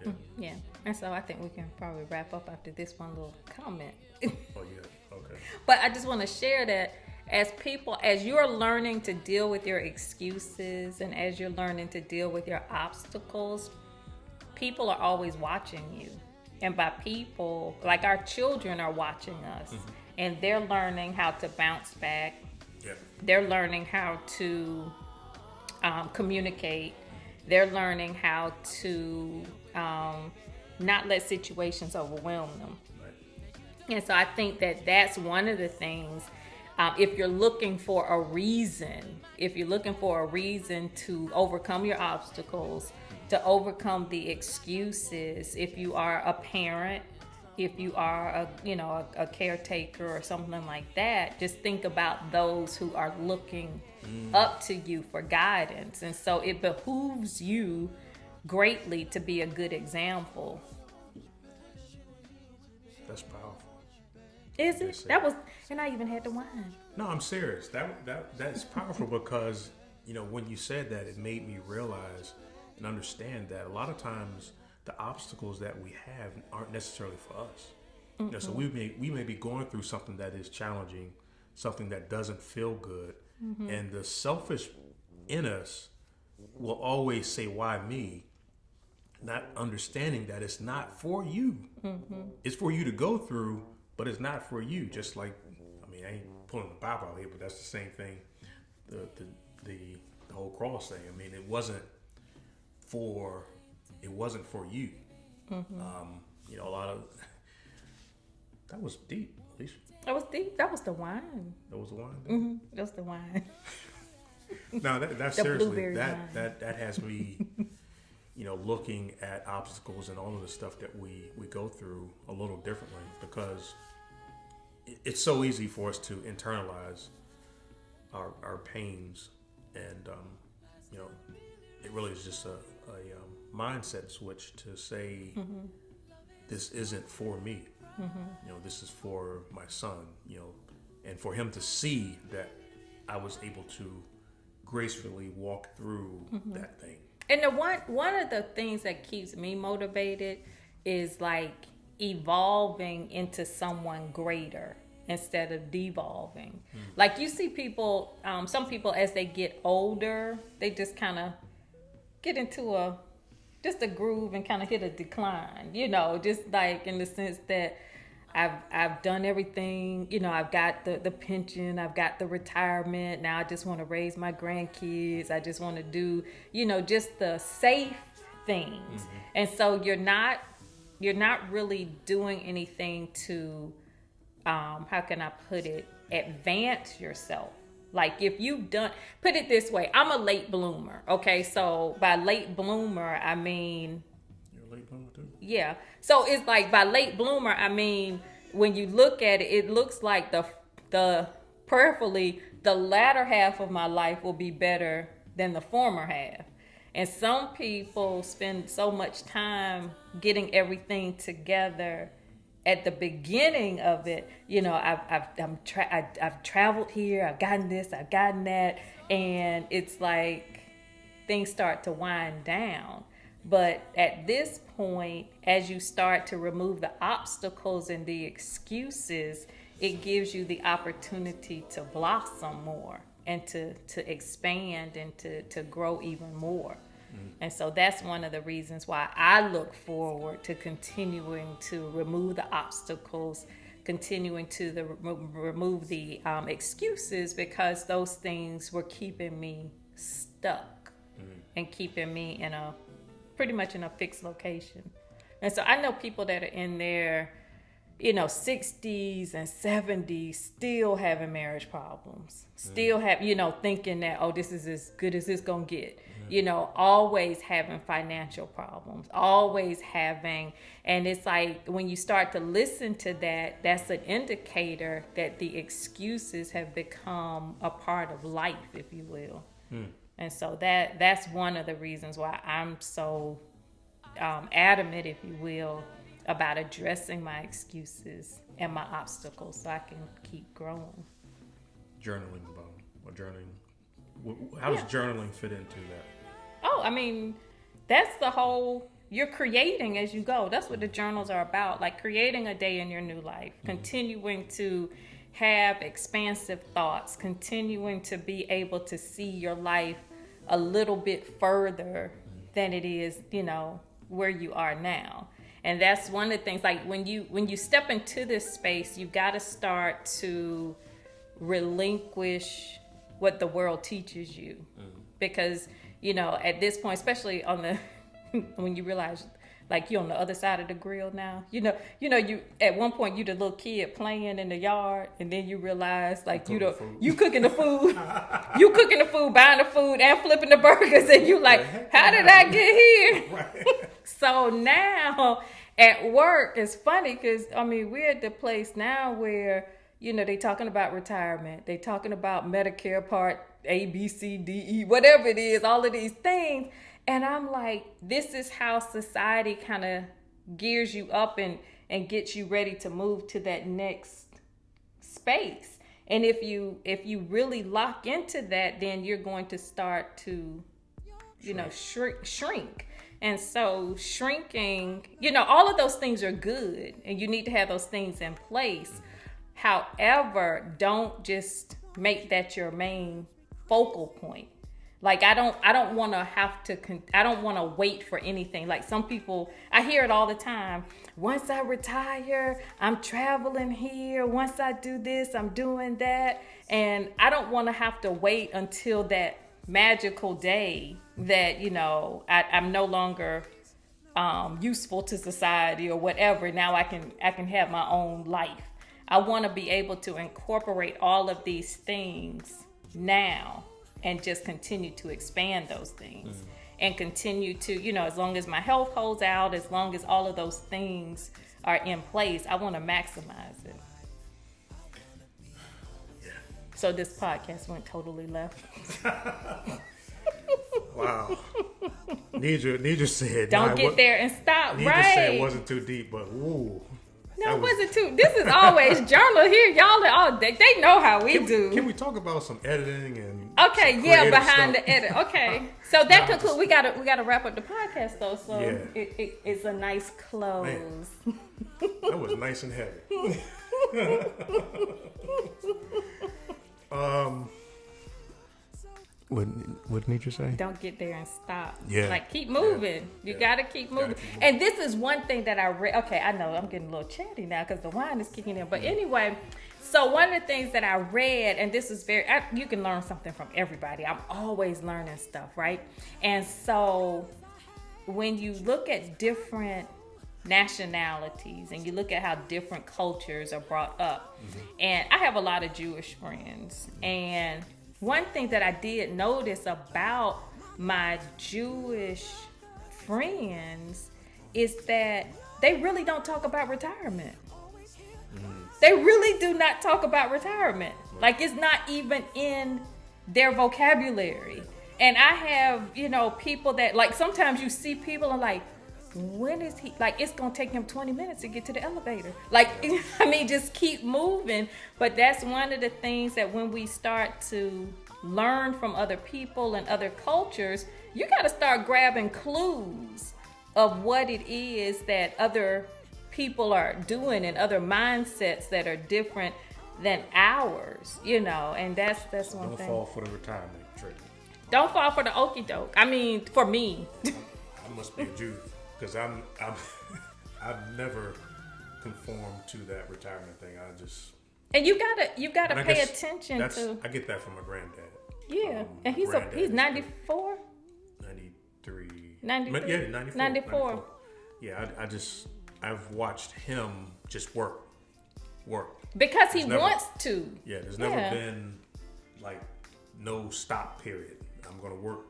yeah. Yeah. And so I think we can probably wrap up after this one little comment. Oh yeah. Okay. But I just want to share that as you're learning to deal with your excuses and as you're learning to deal with your obstacles, people are always watching you. And by people, like our children are watching us, and they're learning how to bounce back. Yeah. They're learning how to communicate. They're learning how to not let situations overwhelm them. Right. And so I think that's one of the things. If you're looking for a reason to overcome your obstacles, to overcome the excuses, if you are a parent, if you are a caretaker or something like that, just think about those who are looking up to you for guidance. And so it behooves you greatly to be a good example. That's powerful. Is it? That was, and I even had the wine. No, I'm serious. That's powerful because when you said that, it made me realize and understand that a lot of times the obstacles that we have aren't necessarily for us. So we may be going through something that is challenging, something that doesn't feel good, and the selfish in us will always say, "Why me?" Not understanding that it's not for you. It's for you to go through, but it's not for you. Just like, I ain't pulling the Bible out here, but that's the same thing. The whole cross thing. It wasn't for you. A lot of that was deep, Alicia. That was deep. That was the wine. That was the wine. That was the wine. No, that's The seriously blueberry wine. that has me, looking at obstacles and all of the stuff that we go through a little differently, because it's so easy for us to internalize our pains, and it really is just a mindset switch to say, this isn't for me. This is for my son, and for him to see that I was able to gracefully walk through that thing. And one of the things that keeps me motivated is like evolving into someone greater instead of devolving. Like you see people, some people as they get older, they just kind of get into a groove and kind of hit a decline, just like in the sense that I've done everything, I've got the pension, I've got the retirement. Now I just want to raise my grandkids. I just want to do, just the safe things. And so you're not really doing anything to how can I put it, advance yourself. Like if you've done, put it this way, I'm a late bloomer. Okay, so by late bloomer, I mean, You're a late bloomer too. yeah. So it's like by late bloomer, I mean, when you look at it, it looks like the prayerfully, the latter half of my life will be better than the former half. And some people spend so much time getting everything together at the beginning of it. You know, I've traveled here, I've gotten this, I've gotten that, and it's like things start to wind down. But at this point, as you start to remove the obstacles and the excuses, it gives you the opportunity to blossom more and to expand and to grow even more. And so that's one of the reasons why I look forward to continuing to remove the obstacles, continuing to remove the excuses, because those things were keeping me stuck and keeping me in pretty much in a fixed location. And so I know people that are in their 60s and 70s still having marriage problems, still have, thinking that, oh, this is as good as it's gonna get. Always having financial problems, always having, and it's like when you start to listen to that, that's an indicator that the excuses have become a part of life, if you will. And so that's one of the reasons why I'm so adamant, if you will, about addressing my excuses and my obstacles so I can keep growing. Journaling how does journaling fit into that? Oh, I mean, that's the whole, you're creating as you go. That's what the journals are about, like creating a day in your new life, continuing to have expansive thoughts, continuing to be able to see your life a little bit further than it is, where you are now. And that's one of the things, like when you step into this space, you got to start to relinquish what the world teaches you. Because, at this point, especially on the, when you realize like you're on the other side of the grill now, you at one point you the little kid playing in the yard, and then you realize like you cooking the food, you cooking the food, buying the food, and flipping the burgers, and you like, how did I get here? Right. So now at work, it's funny because we're at the place now where they talking about retirement, they talking about Medicare Part A, B, C, D, E, whatever it is, all of these things. And I'm like, this is how society kind of gears you up and gets you ready to move to that next space. And if you really lock into that, then you're going to start to, shrink. And so shrinking, all of those things are good, and you need to have those things in place. However, don't just make that your main focal point. Like I don't want to wait for anything. Like some people, I hear it all the time. Once I retire, I'm traveling here. Once I do this, I'm doing that. And I don't want to have to wait until that magical day that, I'm no longer useful to society or whatever. Now I can have my own life. I want to be able to incorporate all of these things now and just continue to expand those things and continue to, as long as my health holds out, as long as all of those things are in place, I want to maximize it. Yeah. So this podcast went totally left. Wow. Nidra said, don't get there and stop, Nidra right? said it wasn't too deep, but woo. No, it wasn't too. This is always journal here. Y'all are all, they know how we do. Can we talk about some editing and okay, yeah, behind stuff? the edit. Okay, so that concludes. We gotta wrap up the podcast though. So Yeah. it's a nice close. Man, that was nice and heavy. What did Nidra say? Don't get there and stop. Yeah. Like keep moving. Yeah. You gotta keep moving. And this is one thing that I read. Okay, I know I'm getting a little chatty now because the wine is kicking in. But anyway, so one of the things that I read, and this is you can learn something from everybody. I'm always learning stuff, right? And so when you look at different nationalities and you look at how different cultures are brought up. And I have a lot of Jewish friends. And one thing that I did notice about my Jewish friends is that they really don't talk about retirement. They really do not talk about retirement. Like, it's not even in their vocabulary. And I have, people that, like, sometimes you see people and like, when is he, like, it's gonna take him 20 minutes to get to the elevator. Like, I mean, just keep moving. But that's one of the things that when we start to learn from other people and other cultures, you gotta start grabbing clues of what it is that other people are doing and other mindsets that are different than ours, and that's one thing. Don't fall for the retirement trick. Don't fall for the okie doke. I mean, for me. I must be a Jew because I've never conformed to that retirement thing. And you gotta pay attention to. I get that from my granddad. Yeah, and he's 94. 93. 93. Yeah, 94. 94. Yeah, I've watched him just work. Because he wants to. Yeah, there's never been like no stop period. I'm gonna work.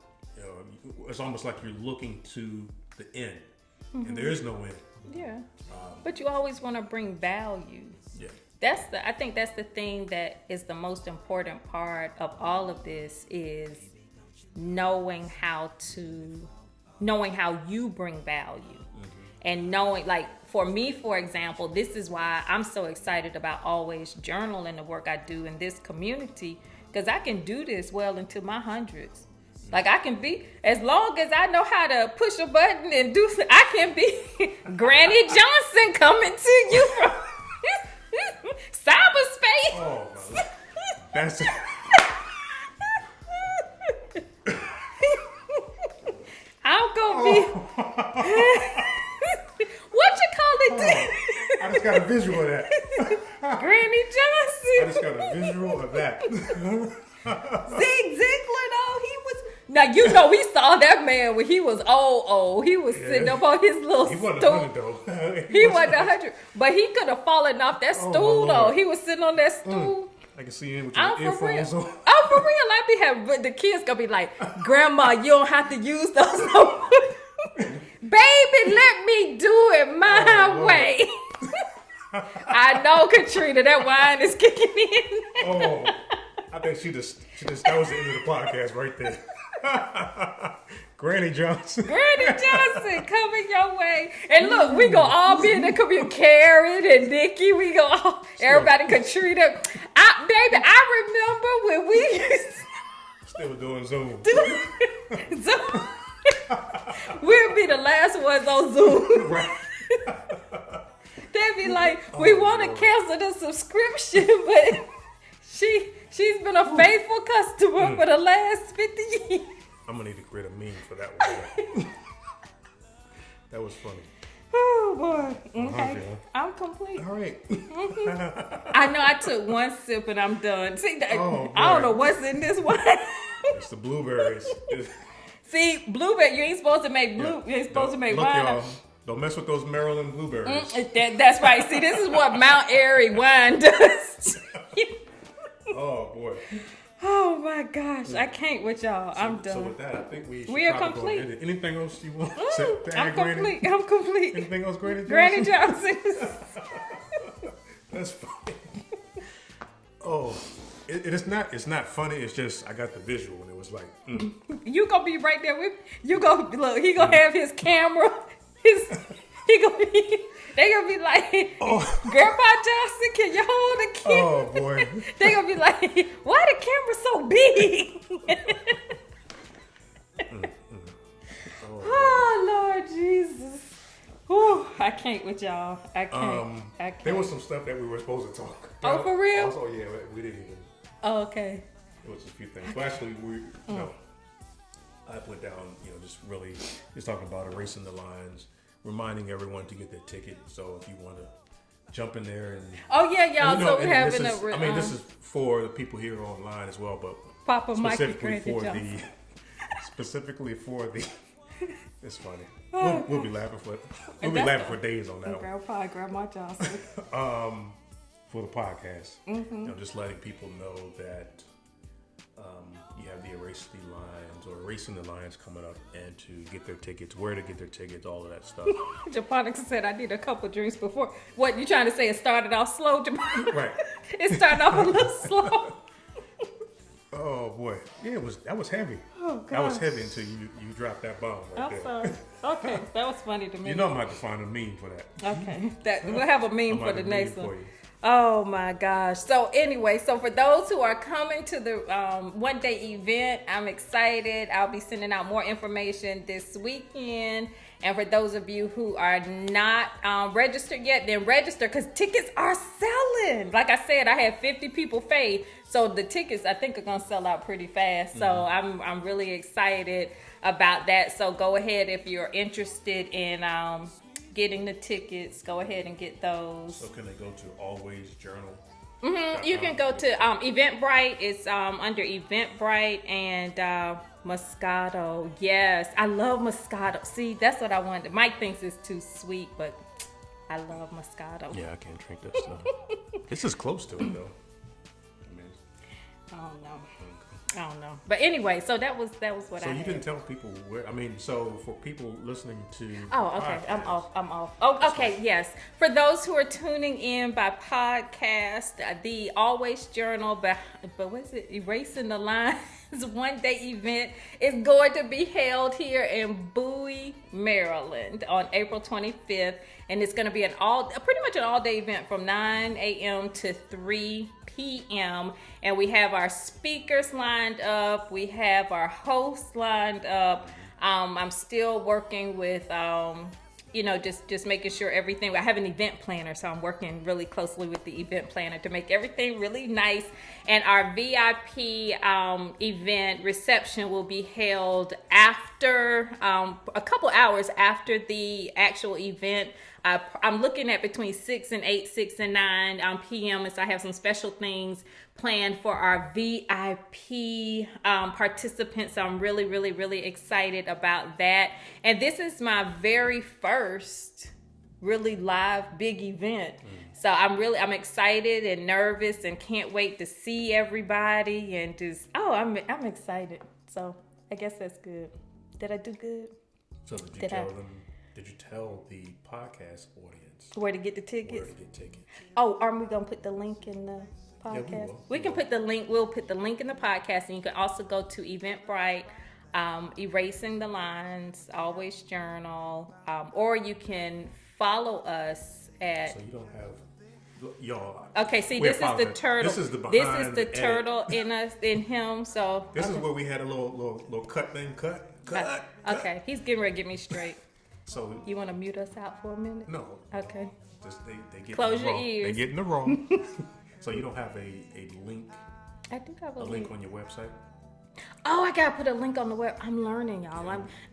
It's almost like you're looking to the end, and there is no end. Yeah, but you always want to bring value. Yeah, I think that's the thing that is the most important part of all of this is knowing how you bring value. And knowing, like, for me, for example, this is why I'm so excited about always journaling the work I do in this community, because I can do this well into my hundreds. Like, I can be, as long as I know how to push a button and do, I can be Granny Johnson coming to you from cyberspace. Oh, my God. That's it. I'm gonna be. What you call it? I just got a visual of that. Granny Johnson. I just got a visual of that. Zig Ziglar, though, he was. Now, we saw that man when he was old. He was sitting up on his little He wasn't stool. 100, though. He wasn't 100. But he could have fallen off that stool, though. He was sitting on that stool. I can see him with your earphones on. I'm for real. I be having, the kids gonna be like, Grandma, you don't have to use those no more. Baby, let me do it my way. I know, Katrina, that wine is kicking in. Oh, I think she just that was the end of the podcast right there. Granny Johnson. Granny Johnson coming your way. And look, we gonna all be in the community. Karen and Nikki, we gonna all, everybody, Katrina. Baby, I remember when we used Still doing Zoom. Zoom. We'll be the last ones on Zoom. Right. They'd be like, we want to cancel the subscription, but she's been a faithful customer for the last 50 years. I'm gonna need to create a meme for that one. That was funny. Oh boy. Okay. hungry, I'm complete. All right. I know I took one sip and I'm done. See, I boy. don't know what's in this one. It's the blueberries. See, blueberry, you ain't supposed to make you ain't supposed to make Look, wine. y'all, don't mess with those Maryland blueberries. That's right. See, this is what Mount Airy wine does. Oh boy. Oh my gosh, I can't with y'all. I'm done. So with that, I think We are probably go complete. ahead. Anything else you want to I'm add, Granny? complete. I'm complete. Anything else, Granny Johnson? Granny Johnson. That's funny. Oh, it's not funny. It's just I got the visual and it was like. You gonna be right there with you. Look. He gonna have his camera. He gonna be. They gonna be like, Grandpa Johnson, can you hold the camera? Oh boy. They gonna be like, why the camera so big? Oh Lord Jesus. Whew, I can't with y'all. I can't. There was some stuff that we were supposed to talk Oh, about. for real? Also, yeah, we didn't even. Oh, okay. There was a few things. Well, actually, I went down, just really just talking about erasing the lines, reminding everyone to get their ticket. So if you want to jump in there and Oh yeah, y'all. So we're having this is for the people here online as well, but Papa Mikey specifically Granny Johnson. specifically for It's funny. We'll be laughing for days on that one. Grandpa, Grandma Johnson. For the podcast, just letting people know that you have the Erasing the Lines coming up, and to get their tickets, where to get their tickets, all of that stuff. Japonica said I need a couple drinks before. What you trying to say? It started off slow, Japonica? Right. It started off a little slow. Oh boy, yeah, that was heavy. Oh, God. That was heavy until you dropped that bomb right there. I'm sorry. Okay, that was funny to me. You know I'm gonna have to find a meme for that. Okay, we'll have a meme for the next one. For you. Oh my gosh. So anyway, for those who are coming to the one-day event, I'm excited. I'll be sending out more information this weekend. And for those of you who are not registered yet, then register, because tickets are selling. Like I said, I had 50 people paid. So the tickets, I think, are going to sell out pretty fast. So I'm really excited about that. So go ahead if you're interested in getting the tickets. Go ahead and get those. So can they go to Always Journal? You can go to Eventbrite. It's under Eventbrite and Moscato. Yes, I love Moscato. See, that's what I wanted. Mike thinks it's too sweet, but I love Moscato. Yeah, I can't drink that stuff. This is close to it though. I don't know. But anyway, so that was what I had. So you didn't tell people where, so for people listening to Oh, okay. I'm off. Oh, okay, yes. For those who are tuning in by podcast, the Always Journal, but what's it? Erasing the Lines one-day event is going to be held here in Bowie, Maryland on April 25th. And it's going to be pretty much an all-day event from 9 a.m. to 3 p.m. And we have our speakers lined up. We have our hosts lined up. I'm still working with, just making sure everything. I have an event planner, so I'm working really closely with the event planner to make everything really nice. And our VIP event reception will be held after, a couple hours after the actual event. I'm looking at between 6 and 9 p.m. So I have some special things planned for our VIP participants. So I'm really, really, really excited about that. And this is my very first really live big event. So I'm excited and nervous and can't wait to see everybody and just, I'm excited. So I guess that's good. Did I do good? So did you tell them? Did you tell the podcast audience where to get the tickets? Where to get tickets? Oh, aren't we gonna put the link in the podcast? Yeah, we will. We can put the link. We'll put the link in the podcast, and you can also go to Eventbrite, Erasing the Lines, Always Journal, or you can follow us at. So you don't have. Y'all. Okay, see, this is the turtle. This is the turtle in him. So this is where we had a little cut thing. Cut. Okay, he's getting ready to get me straight. So you want to mute us out for a minute? No. Okay. Just they get close in the your wrong. ears. They get in the wrong. So you don't have a link. I do have a link on your website. Oh, I gotta put a link on the web. I'm learning, y'all.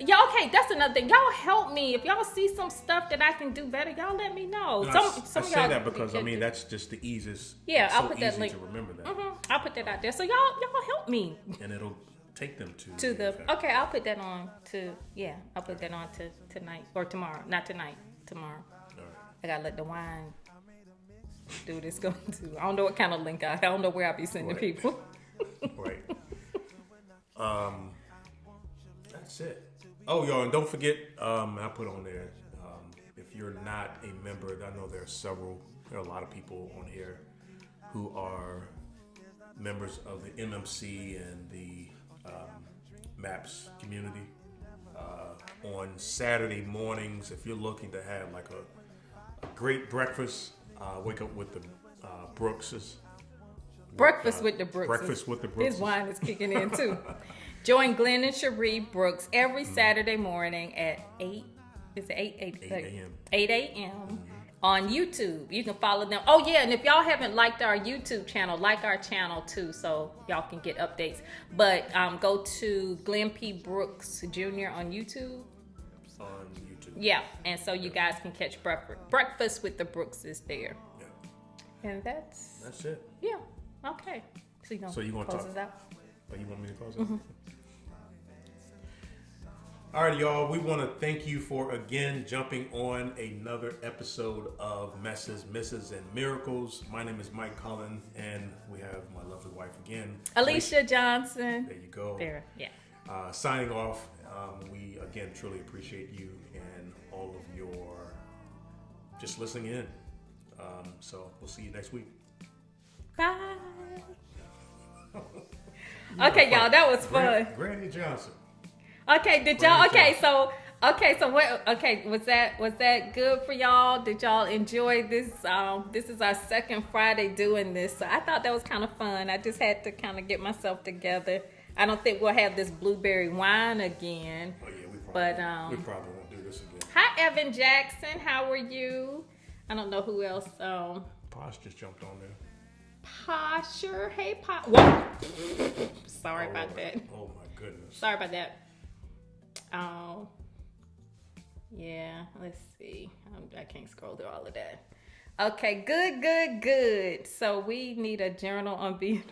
Y'all, okay, that's another thing. Y'all help me. If y'all see some stuff that I can do better, y'all let me know. No, I say that because that's just the easiest. Yeah, I'll put that easy link. To remember that. I'll put that out there. So y'all help me. And it'll take them to the. Okay, I'll put that on to. Yeah, I'll put that on to tonight or tomorrow. Not tonight. Tomorrow. All right. I gotta let the wine do what it's going to. I don't know what kind of link I don't know where I'll be sending people. Right. That's it. Oh, y'all, and don't forget, I put on there, if you're not a member, I know there are a lot of people on here who are members of the MMC and the MAPS community. On Saturday mornings, if you're looking to have like a great breakfast, wake up with the Brookses. Breakfast with the Brookses. Breakfast with the Brookses. His wine is kicking in too. Join Glenn and Cherie Brooks every Saturday morning at 8. Is it 8 a.m.? 8 a.m. On YouTube. You can follow them. Oh yeah, and if y'all haven't liked our YouTube channel, like our channel too, so y'all can get updates. But go to Glenn P. Brooks Jr. on YouTube. On YouTube. Yeah, and so you guys can catch Breakfast with the Brookses there. Yeah. And that's it. Yeah. Okay. So you gonna close us out? But you want me to close it? Mm-hmm. All right, y'all. We want to thank you for again jumping on another episode of Messes, Misses, and Miracles. My name is Mike Cullen, and we have my lovely wife again, Alicia Johnson. There you go. There, yeah. Signing off. We again truly appreciate you and all of your just listening in. So we'll see you next week. Bye. Okay, y'all, that was fun. Granny Johnson. Okay, did y'all? Okay, so what? Okay, was that good for y'all? Did y'all enjoy this? This is our second Friday doing this, so I thought that was kind of fun. I just had to kind of get myself together. I don't think we'll have this blueberry wine again. Oh yeah, we probably won't do this again. Hi, Evan Jackson. How are you? I don't know who else. Posh just jumped on there. Posher. Hey, Posh. Whoa. Sorry about that. Oh my goodness. Sorry about that. Oh, yeah. Let's see. I can't scroll through all of that. Okay, good. So we need a journal on being.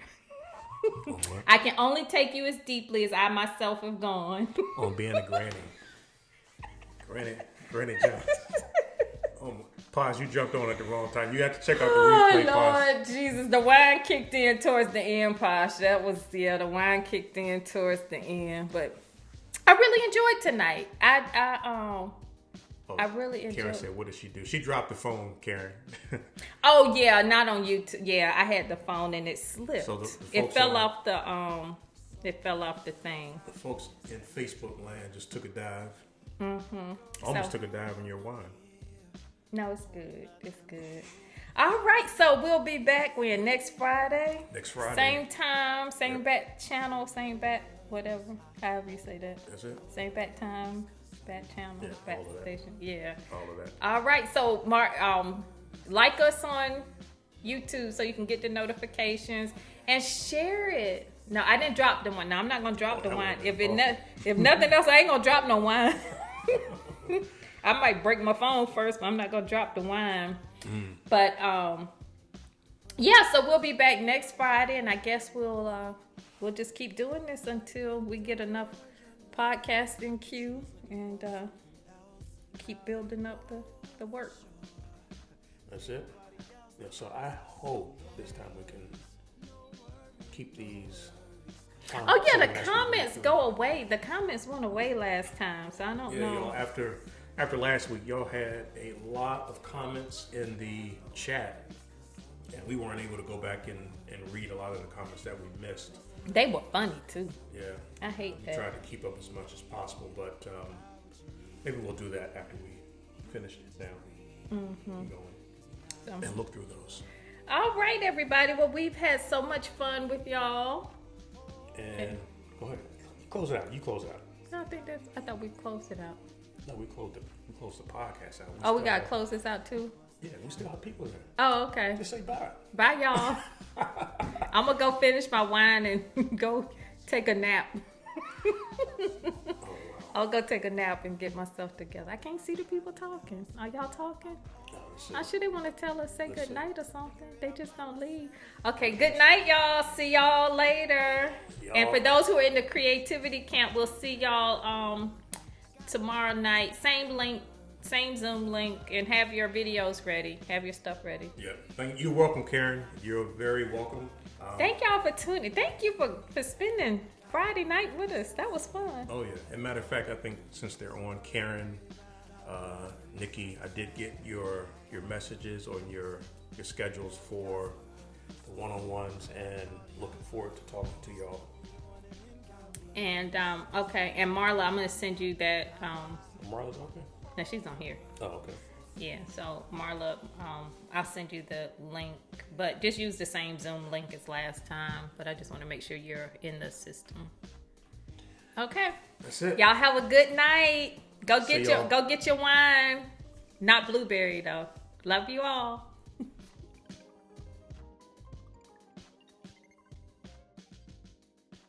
I can only take you as deeply as I myself have gone. On being a granny. Granny Johnson. Oh, Paz, you jumped on at the wrong time. You have to check out the replay, Paz. Lord Jesus. The wine kicked in towards the end, Posh. That was, the wine kicked in towards the end. But I really enjoyed tonight. I really enjoyed. Karen said, what did she do? She dropped the phone, Karen. Oh, yeah, not on YouTube. Yeah, I had the phone and it slipped. So it fell off the thing. The folks in Facebook land just took a dive. Mm-hmm. Almost took a dive in your wine. No, it's good. It's good. All right, so we'll be back next Friday. Next Friday. Same time, same back channel, same back whatever, however you say that. That's it. Same back time, back channel, back station. Yeah. All of that. All right, so Mark, like us on YouTube so you can get the notifications and share it. No, I didn't drop the one. No, I'm not gonna drop the wine. If nothing else, I ain't gonna drop no wine. I might break my phone first, but I'm not gonna drop the wine. But yeah, so we'll be back next Friday, and I guess we'll just keep doing this until we get enough podcasting queue and keep building up the work. That's it. Yeah, so I hope this time we can keep these. Oh yeah, the comments go away. The comments went away last time, so I don't know. Y'all, after last week, y'all had a lot of comments in the chat, and we weren't able to go back and read a lot of the comments that we missed. They were funny too. Yeah, I hate that. Tried to keep up as much as possible, but maybe we'll do that after we finish it down. Mm-hmm. And look through those. All right, everybody. Well, we've had so much fun with y'all. And go ahead, close it out. You close it out. I thought we closed it out. No, we closed the podcast out. We gotta close this out too? Yeah, we still have people there. Oh, okay. Just say bye. Bye, y'all. I'm gonna go finish my wine and go take a nap. I'll go take a nap and get myself together. I can't see the people talking. Are y'all talking? I'm sure they want to tell us, say good night or something. They just don't leave. Okay, good night, y'all. See y'all later. And for those who are in the creativity camp, we'll see y'all tomorrow night. Same link, same Zoom link, and have your videos ready. Have your stuff ready. Yeah. You're welcome, Karen. You're very welcome. Thank y'all for tuning. Thank you for spending Friday night with us. That was fun. Oh, yeah. As a matter of fact, I think since they're on, Karen, Nikki, I did get your messages on your schedules for the one-on-ones, and looking forward to talking to y'all. And okay, and Marla, I'm gonna send you that. Marla's okay? No, she's on here. Oh, okay. Yeah, so Marla, I'll send you the link, but just use the same Zoom link as last time. But I just want to make sure you're in the system. Okay. That's it. Y'all have a good night. Go get your wine. Not blueberry though. Love you all.